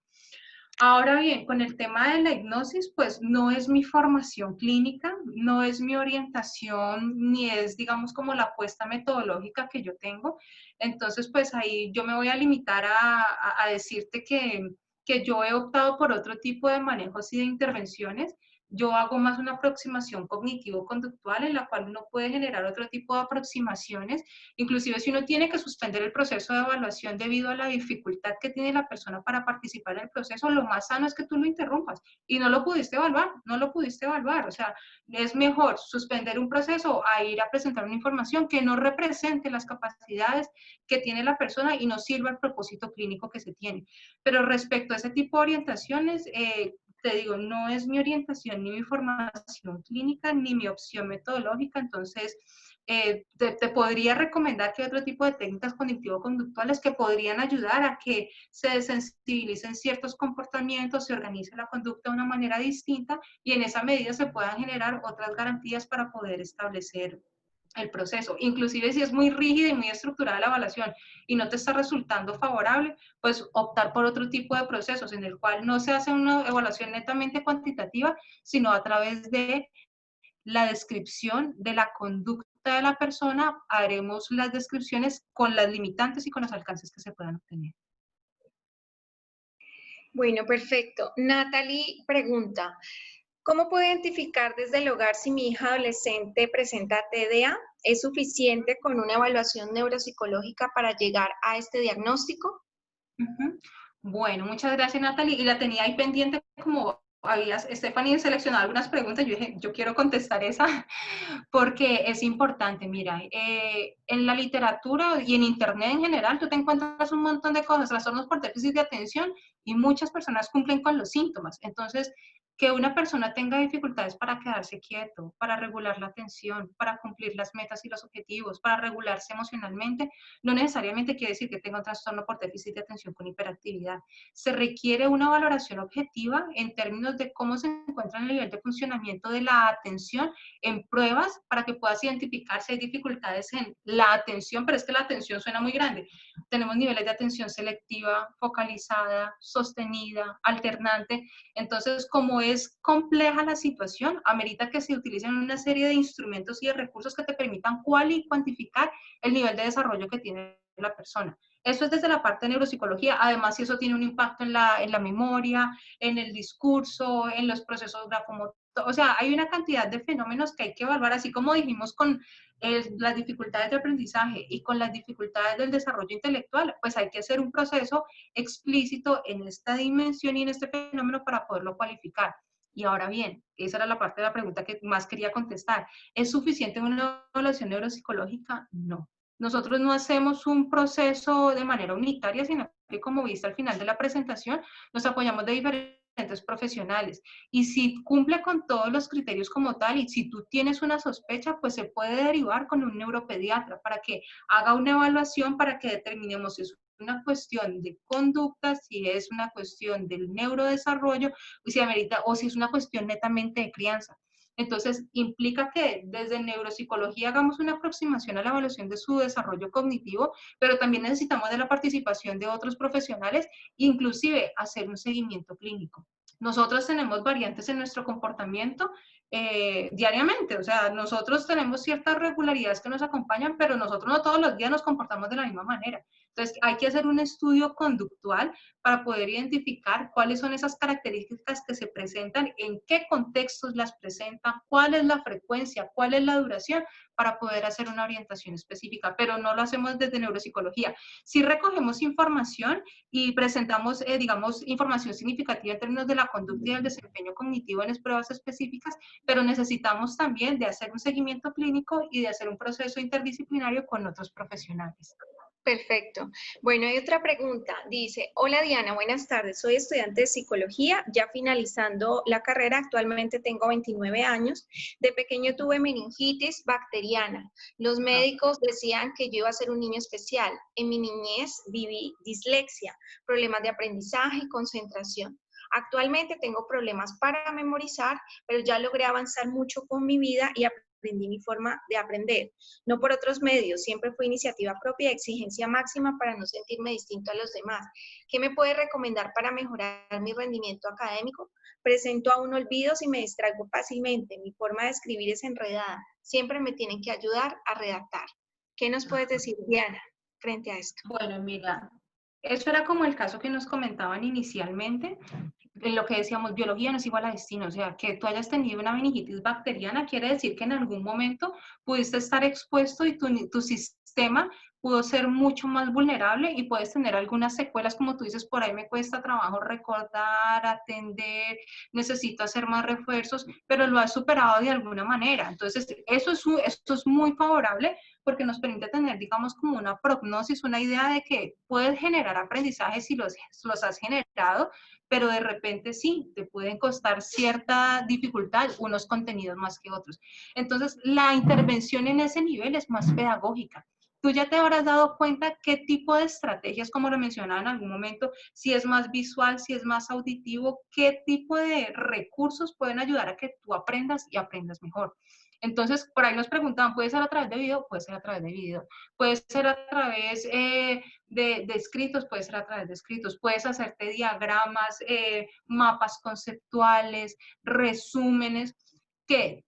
Ahora bien, con el tema de la hipnosis, pues no es mi formación clínica, no es mi orientación, ni es, digamos, como la apuesta metodológica que yo tengo. Entonces, pues ahí yo me voy a limitar a decirte que yo he optado por otro tipo de manejos y de intervenciones. Yo hago más una aproximación cognitivo-conductual en la cual uno puede generar otro tipo de aproximaciones. Inclusive si uno tiene que suspender el proceso de evaluación debido a la dificultad que tiene la persona para participar en el proceso, lo más sano es que tú lo interrumpas y no lo pudiste evaluar, no lo pudiste evaluar. O sea, es mejor suspender un proceso a ir a presentar una información que no represente las capacidades que tiene la persona y no sirva al propósito clínico que se tiene. Pero respecto a ese tipo de orientaciones, te digo, no es mi orientación ni mi formación clínica ni mi opción metodológica, entonces te podría recomendar que otro tipo de técnicas cognitivo-conductuales que podrían ayudar a que se desensibilicen ciertos comportamientos, se organice la conducta de una manera distinta y en esa medida se puedan generar otras garantías para poder establecer el proceso. Inclusive si es muy rígida y muy estructurada la evaluación y no te está resultando favorable, pues optar por otro tipo de procesos en el cual no se hace una evaluación netamente cuantitativa, sino a través de la descripción de la conducta de la persona, haremos las descripciones con las limitantes y con los alcances que se puedan obtener. Bueno, perfecto. Natalie pregunta, ¿cómo puedo identificar desde el hogar si mi hija adolescente presenta TDA? ¿Es suficiente con una evaluación neuropsicológica para llegar a este diagnóstico? Bueno, muchas gracias, Natalie. Y la tenía ahí pendiente, como habías, Stephanie, seleccionado algunas preguntas. Yo dije, yo quiero contestar esa porque es importante. Mira, en la literatura y en internet en general, tú te encuentras un montón de cosas, trastornos por déficit de atención, y muchas personas cumplen con los síntomas. Entonces, Que una persona tenga dificultades para quedarse quieto, para regular la atención, para cumplir las metas y los objetivos, para regularse emocionalmente, no necesariamente quiere decir que tenga un trastorno por déficit de atención con hiperactividad. Se requiere una valoración objetiva en términos de cómo se encuentra el nivel de funcionamiento de la atención en pruebas para que puedas identificar si hay dificultades en la atención, pero es que la atención suena muy grande. Tenemos niveles de atención selectiva, focalizada, sostenida, alternante. Entonces, como es compleja la situación, amerita que se utilicen una serie de instrumentos y de recursos que te permitan cuantificar el nivel de desarrollo que tiene la persona. Eso es desde la parte de neuropsicología. Además, si eso tiene un impacto en la memoria, en el discurso, en los procesos grafomotores. O sea, hay una cantidad de fenómenos que hay que evaluar, así como dijimos con las dificultades de aprendizaje y con las dificultades del desarrollo intelectual, pues hay que hacer un proceso explícito en esta dimensión y en este fenómeno para poderlo cualificar. Y ahora bien, esa era la parte de la pregunta que más quería contestar. ¿Es suficiente una evaluación neuropsicológica? No. Nosotros no hacemos un proceso de manera unitaria, sino que, como viste al final de la presentación, nos apoyamos de diferentes profesionales. Y si cumple con todos los criterios como tal, y si tú tienes una sospecha, pues se puede derivar con un neuropediatra para que haga una evaluación para que determinemos si es una cuestión de conducta, si es una cuestión del neurodesarrollo, si amerita, o si es una cuestión netamente de crianza. Entonces, implica que desde neuropsicología hagamos una aproximación a la evaluación de su desarrollo cognitivo, pero también necesitamos de la participación de otros profesionales, inclusive hacer un seguimiento clínico. Nosotros tenemos variantes en nuestro comportamiento diariamente, o sea, nosotros tenemos ciertas regularidades que nos acompañan, pero nosotros no todos los días nos comportamos de la misma manera. Entonces, hay que hacer un estudio conductual para poder identificar cuáles son esas características que se presentan, en qué contextos las presentan, cuál es la frecuencia, cuál es la duración, para poder hacer una orientación específica, pero no lo hacemos desde neuropsicología. Sí recogemos información y presentamos, digamos, información significativa en términos de la conducta y del desempeño cognitivo en las pruebas específicas, pero necesitamos también de hacer un seguimiento clínico y de hacer un proceso interdisciplinario con otros profesionales. Perfecto. Bueno, hay otra pregunta. Dice, hola Diana, buenas tardes. Soy estudiante de psicología, ya finalizando la carrera. Actualmente tengo 29 años. De pequeño tuve meningitis bacteriana. Los médicos decían que yo iba a ser un niño especial. En mi niñez viví dislexia, problemas de aprendizaje y concentración. Actualmente tengo problemas para memorizar, pero ya logré avanzar mucho con mi vida y aprendí mi forma de aprender, no por otros medios, siempre fue iniciativa propia, exigencia máxima para no sentirme distinto a los demás. ¿Qué me puede recomendar para mejorar mi rendimiento académico? Presento aún olvidos y me distraigo fácilmente, mi forma de escribir es enredada, siempre me tienen que ayudar a redactar. ¿Qué nos puedes decir, Diana, frente a esto? Bueno, mira, eso era como el caso que nos comentaban inicialmente, en lo que decíamos, biología no es igual a destino, o sea, que tú hayas tenido una meningitis bacteriana quiere decir que en algún momento pudiste estar expuesto y tu sistema pudo ser mucho más vulnerable y puedes tener algunas secuelas, como tú dices, por ahí me cuesta trabajo recordar, atender, necesito hacer más refuerzos, pero lo has superado de alguna manera. Entonces, eso es muy favorable porque nos permite tener, digamos, como una prognosis, una idea de que puedes generar aprendizaje si los has generado, pero de repente sí, te pueden costar cierta dificultad unos contenidos más que otros. Entonces, la intervención en ese nivel es más pedagógica. Tú ya te habrás dado cuenta qué tipo de estrategias, como lo mencionaba en algún momento, si es más visual, si es más auditivo, qué tipo de recursos pueden ayudar a que tú aprendas y aprendas mejor. Entonces, por ahí nos preguntaban, ¿puede ser a través de video? Puede ser a través de video. Puede ser a través de escritos, puede ser a través de escritos. Puedes hacerte diagramas, mapas conceptuales, resúmenes, que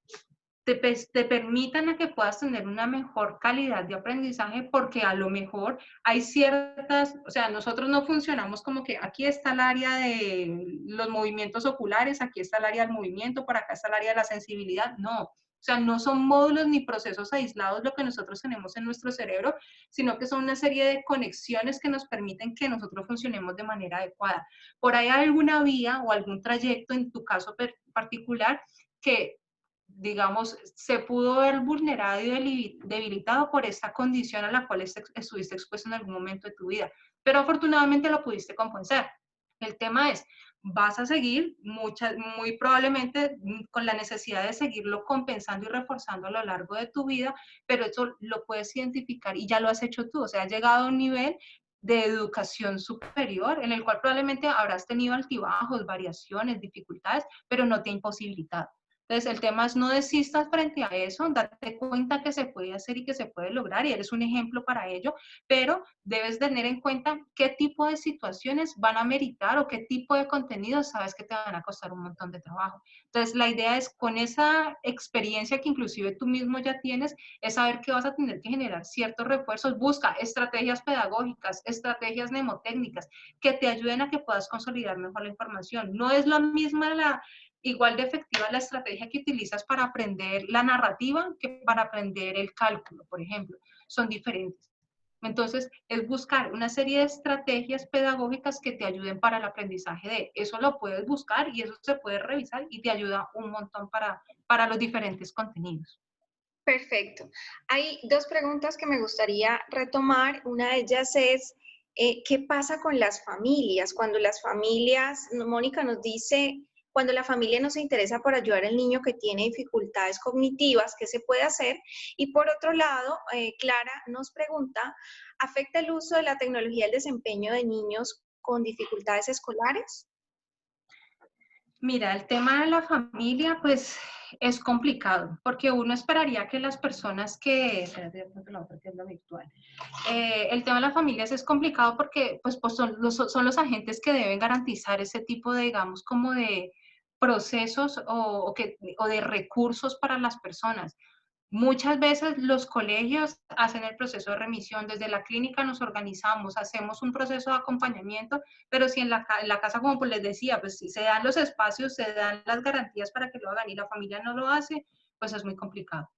te permitan a que puedas tener una mejor calidad de aprendizaje, porque a lo mejor hay ciertas, o sea, nosotros no funcionamos como que aquí está el área de los movimientos oculares, aquí está el área del movimiento, por acá está el área de la sensibilidad, no. O sea, no son módulos ni procesos aislados lo que nosotros tenemos en nuestro cerebro, sino que son una serie de conexiones que nos permiten que nosotros funcionemos de manera adecuada. Por ahí hay alguna vía o algún trayecto en tu caso particular que, digamos, se pudo ver vulnerado y debilitado por esta condición a la cual estuviste expuesto en algún momento de tu vida, pero afortunadamente lo pudiste compensar. El tema es, vas a seguir muy probablemente con la necesidad de seguirlo compensando y reforzando a lo largo de tu vida, pero eso lo puedes identificar y ya lo has hecho tú, o sea, has llegado a un nivel de educación superior en el cual probablemente habrás tenido altibajos, variaciones, dificultades, pero no te ha imposibilitado. Entonces, el tema es no desistas frente a eso, date cuenta que se puede hacer y que se puede lograr y eres un ejemplo para ello, pero debes tener en cuenta qué tipo de situaciones van a meritar o qué tipo de contenidos sabes que te van a costar un montón de trabajo. Entonces, la idea es con esa experiencia que inclusive tú mismo ya tienes, es saber que vas a tener que generar ciertos refuerzos. Busca estrategias pedagógicas, estrategias mnemotécnicas que te ayuden a que puedas consolidar mejor la información. No es la misma igual de efectiva la estrategia que utilizas para aprender la narrativa que para aprender el cálculo, por ejemplo. Son diferentes. Entonces, es buscar una serie de estrategias pedagógicas que te ayuden para el aprendizaje de eso. Lo puedes buscar y eso se puede revisar y te ayuda un montón para los diferentes contenidos. Perfecto. Hay dos preguntas que me gustaría retomar. Una de ellas es, ¿qué pasa con las familias? Cuando las familias, Mónica nos dice, cuando la familia no se interesa por ayudar al niño que tiene dificultades cognitivas, ¿qué se puede hacer? Y por otro lado, Clara nos pregunta, ¿afecta el uso de la tecnología el desempeño de niños con dificultades escolares? Mira, el tema de la familia, pues es complicado, porque uno esperaría que las personas que, espérate, la otra que es la virtual. El tema de las familias es complicado porque pues son los agentes que deben garantizar ese tipo de, digamos, como de procesos o de recursos para las personas. Muchas veces los colegios hacen el proceso de remisión, desde la clínica nos organizamos, hacemos un proceso de acompañamiento, pero si en la casa, como pues les decía, pues si se dan los espacios, se dan las garantías para que lo hagan y la familia no lo hace, pues es muy complicado.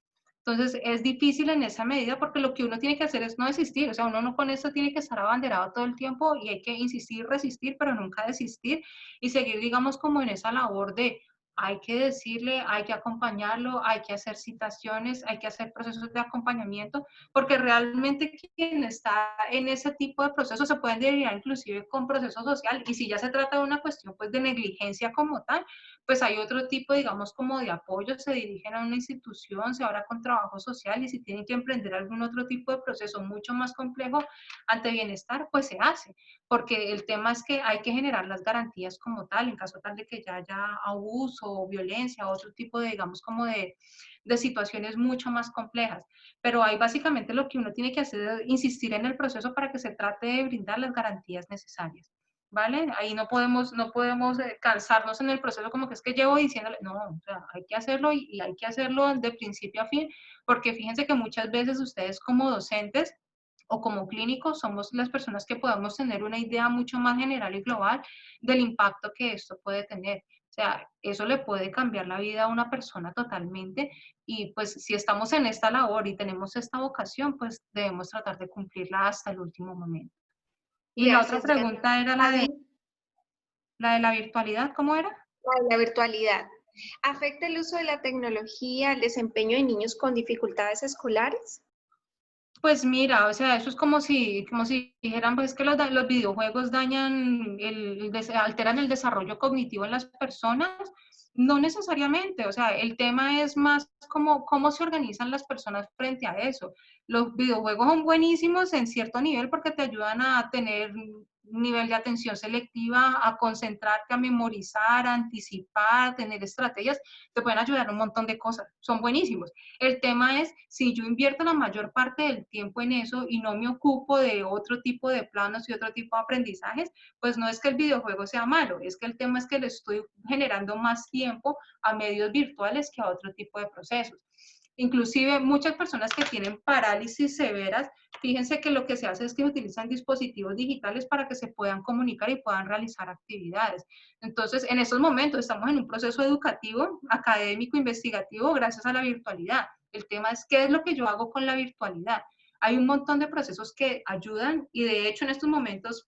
Entonces es difícil en esa medida porque lo que uno tiene que hacer es no desistir, o sea, uno no con esto tiene que estar abanderado todo el tiempo y hay que insistir, resistir, pero nunca desistir y seguir, digamos, como en esa labor de hay que decirle, hay que acompañarlo, hay que hacer citaciones, hay que hacer procesos de acompañamiento, porque realmente quien está en ese tipo de procesos se pueden derivar inclusive con proceso social, y si ya se trata de una cuestión pues de negligencia como tal, pues hay otro tipo, digamos, como de apoyo, se dirigen a una institución, se habla con trabajo social, y si tienen que emprender algún otro tipo de proceso mucho más complejo ante bienestar, pues se hace, porque el tema es que hay que generar las garantías como tal, en caso tal de que ya haya abuso o violencia o otro tipo de, digamos, como de situaciones mucho más complejas. Pero ahí básicamente lo que uno tiene que hacer es insistir en el proceso para que se trate de brindar las garantías necesarias. ¿Vale? Ahí no podemos cansarnos en el proceso como que es que llevo diciéndole, no, o sea, hay que hacerlo y hay que hacerlo de principio a fin, porque fíjense que muchas veces ustedes como docentes o como clínicos somos las personas que podemos tener una idea mucho más general y global del impacto que esto puede tener. O sea, eso le puede cambiar la vida a una persona totalmente y pues si estamos en esta labor y tenemos esta vocación, pues debemos tratar de cumplirla hasta el último momento. Y la otra Gracias, pregunta era la de la virtualidad, ¿cómo era? La virtualidad. ¿Afecta el uso de la tecnología al desempeño de niños con dificultades escolares? Pues mira, o sea, eso es como si dijeran pues que los videojuegos dañan, alteran el desarrollo cognitivo en las personas. No necesariamente, o sea, el tema es más como cómo se organizan las personas frente a eso. Los videojuegos son buenísimos en cierto nivel porque te ayudan a tener un nivel de atención selectiva, a concentrarte, a memorizar, a anticipar, a tener estrategias, te pueden ayudar a un montón de cosas, son buenísimos. El tema es, si yo invierto la mayor parte del tiempo en eso y no me ocupo de otro tipo de planos y otro tipo de aprendizajes, pues no es que el videojuego sea malo, es que el tema es que le estoy generando más tiempo a medios virtuales que a otro tipo de procesos. Inclusive muchas personas que tienen parálisis severas, fíjense que lo que se hace es que utilizan dispositivos digitales para que se puedan comunicar y puedan realizar actividades. Entonces, en estos momentos estamos en un proceso educativo, académico, investigativo, gracias a la virtualidad. El tema es qué es lo que yo hago con la virtualidad. Hay un montón de procesos que ayudan y de hecho en estos momentos,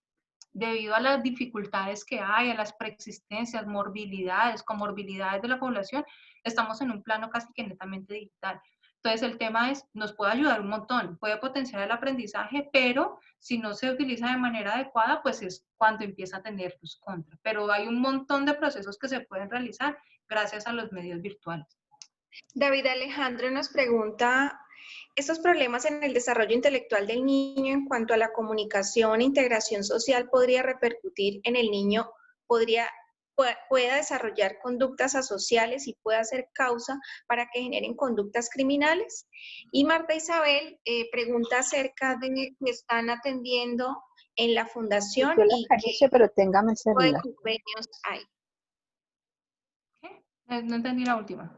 debido a las dificultades que hay, a las preexistencias, morbilidades, comorbilidades de la población, estamos en un plano casi que netamente digital. Entonces el tema es, nos puede ayudar un montón, puede potenciar el aprendizaje, pero si no se utiliza de manera adecuada, pues es cuando empieza a tener sus contras. Pero hay un montón de procesos que se pueden realizar gracias a los medios virtuales. David Alejandro nos pregunta, ¿estos problemas en el desarrollo intelectual del niño en cuanto a la comunicación e integración social podría repercutir en el niño, pueda desarrollar conductas asociales y pueda ser causa para que generen conductas criminales? Y Marta Isabel pregunta acerca de que están atendiendo en la fundación y qué pero téngame el tipo de celular. convenios hay. ¿Qué? No entendí la última.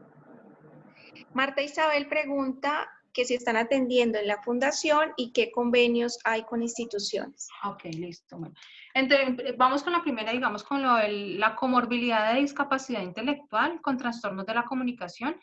Marta Isabel pregunta que si están atendiendo en la fundación y qué convenios hay con instituciones. Ok, listo. Bueno. Vamos con la primera, digamos, con la comorbilidad de discapacidad intelectual con trastornos de la comunicación.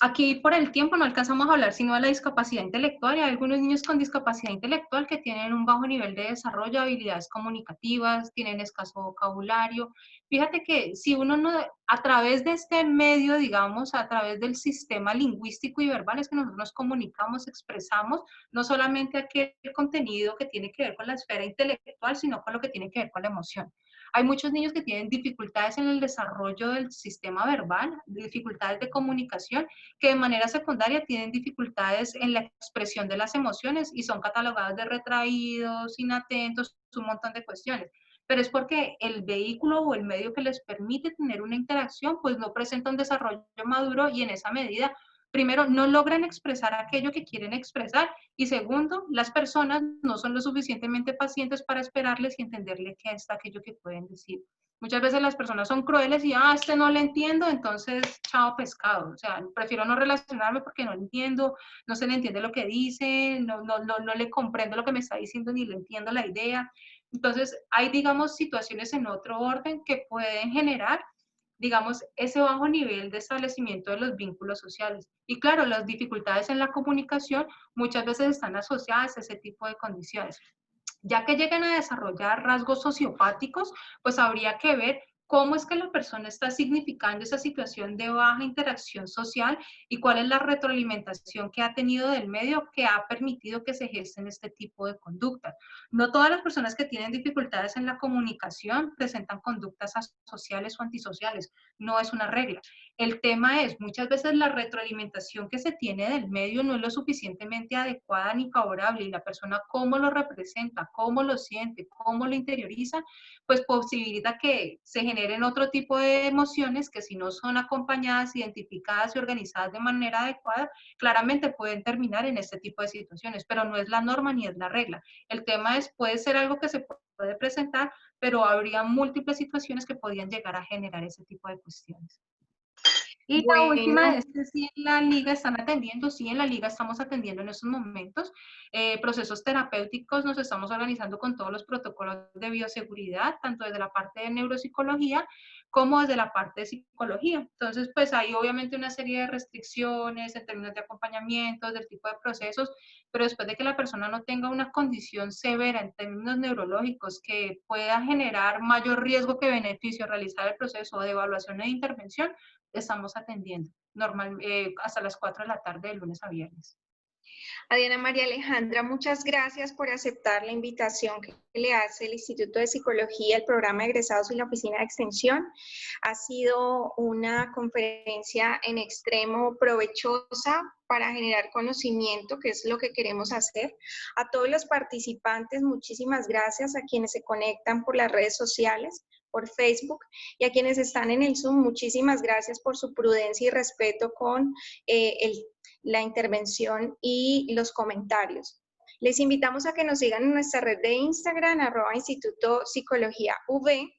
Aquí por el tiempo no alcanzamos a hablar sino de la discapacidad intelectual, y hay algunos niños con discapacidad intelectual que tienen un bajo nivel de desarrollo, habilidades comunicativas, tienen escaso vocabulario. Fíjate que si uno no, a través de este medio, digamos, a través del sistema lingüístico y verbal, es que nosotros nos comunicamos, expresamos, no solamente aquel contenido que tiene que ver con la esfera intelectual, sino con lo que tiene que ver con la emoción. Hay muchos niños que tienen dificultades en el desarrollo del sistema verbal, dificultades de comunicación, que de manera secundaria tienen dificultades en la expresión de las emociones y son catalogados de retraídos, inatentos, un montón de cuestiones. Pero es porque el vehículo o el medio que les permite tener una interacción, pues no presenta un desarrollo maduro, y en esa medida, primero, no logran expresar aquello que quieren expresar, y segundo, las personas no son lo suficientemente pacientes para esperarles y entenderle qué es aquello que pueden decir. Muchas veces las personas son crueles y, este no le entiendo, entonces, chao pescado. O sea, prefiero no relacionarme porque no le entiendo, no se le entiende lo que dice, no le comprendo lo que me está diciendo ni le entiendo la idea. Entonces, hay, digamos, situaciones en otro orden que pueden generar, digamos, ese bajo nivel de establecimiento de los vínculos sociales. Y claro, las dificultades en la comunicación muchas veces están asociadas a ese tipo de condiciones. Ya que lleguen a desarrollar rasgos sociopáticos, pues habría que ver cómo es que la persona está significando esa situación de baja interacción social y cuál es la retroalimentación que ha tenido del medio que ha permitido que se gesten este tipo de conductas. No todas las personas que tienen dificultades en la comunicación presentan conductas asociales o antisociales, no es una regla. El tema es, muchas veces la retroalimentación que se tiene del medio no es lo suficientemente adecuada ni favorable, y la persona cómo lo representa, cómo lo siente, cómo lo interioriza, pues posibilita que se generen otro tipo de emociones que, si no son acompañadas, identificadas y organizadas de manera adecuada, claramente pueden terminar en este tipo de situaciones, pero no es la norma ni es la regla. El tema es, puede ser algo que se puede presentar, pero habría múltiples situaciones que podrían llegar a generar ese tipo de cuestiones. Y la última es que si en la liga están atendiendo, sí, en la liga estamos atendiendo en estos momentos procesos terapéuticos, nos estamos organizando con todos los protocolos de bioseguridad, tanto desde la parte de neuropsicología como desde la parte de psicología. Entonces, pues hay obviamente una serie de restricciones en términos de acompañamiento, del tipo de procesos, pero después de que la persona no tenga una condición severa en términos neurológicos que pueda generar mayor riesgo que beneficio realizar el proceso de evaluación e intervención, estamos atendiendo hasta las 4 de la tarde de lunes a viernes. A Diana María Alejandra, muchas gracias por aceptar la invitación que le hace el Instituto de Psicología, el programa de egresados y la Oficina de Extensión. Ha sido una conferencia en extremo provechosa para generar conocimiento, que es lo que queremos hacer. A todos los participantes, muchísimas gracias. A quienes se conectan por las redes sociales, por Facebook, y a quienes están en el Zoom, muchísimas gracias por su prudencia y respeto con la intervención y los comentarios. Les invitamos a que nos sigan en nuestra red de Instagram, @Instituto Psicología V.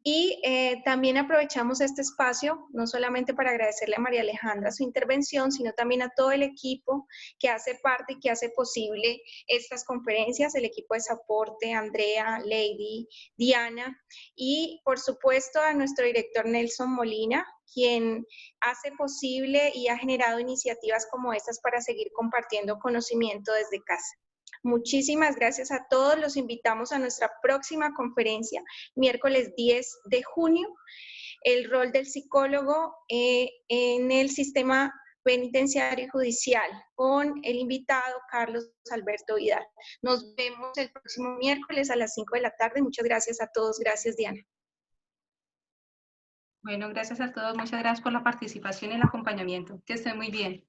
Y también aprovechamos este espacio, no solamente para agradecerle a María Alejandra su intervención, sino también a todo el equipo que hace parte y que hace posible estas conferencias, el equipo de soporte, Andrea, Lady, Diana, y por supuesto a nuestro director Nelson Molina, quien hace posible y ha generado iniciativas como estas para seguir compartiendo conocimiento desde casa. Muchísimas gracias a todos. Los invitamos a nuestra próxima conferencia, miércoles 10 de junio, el rol del psicólogo en el sistema penitenciario y judicial con el invitado Carlos Alberto Vidal. Nos vemos el próximo miércoles a las 5 de la tarde. Muchas gracias a todos. Gracias, Diana. Bueno, gracias a todos. Muchas gracias por la participación y el acompañamiento. Que estén muy bien.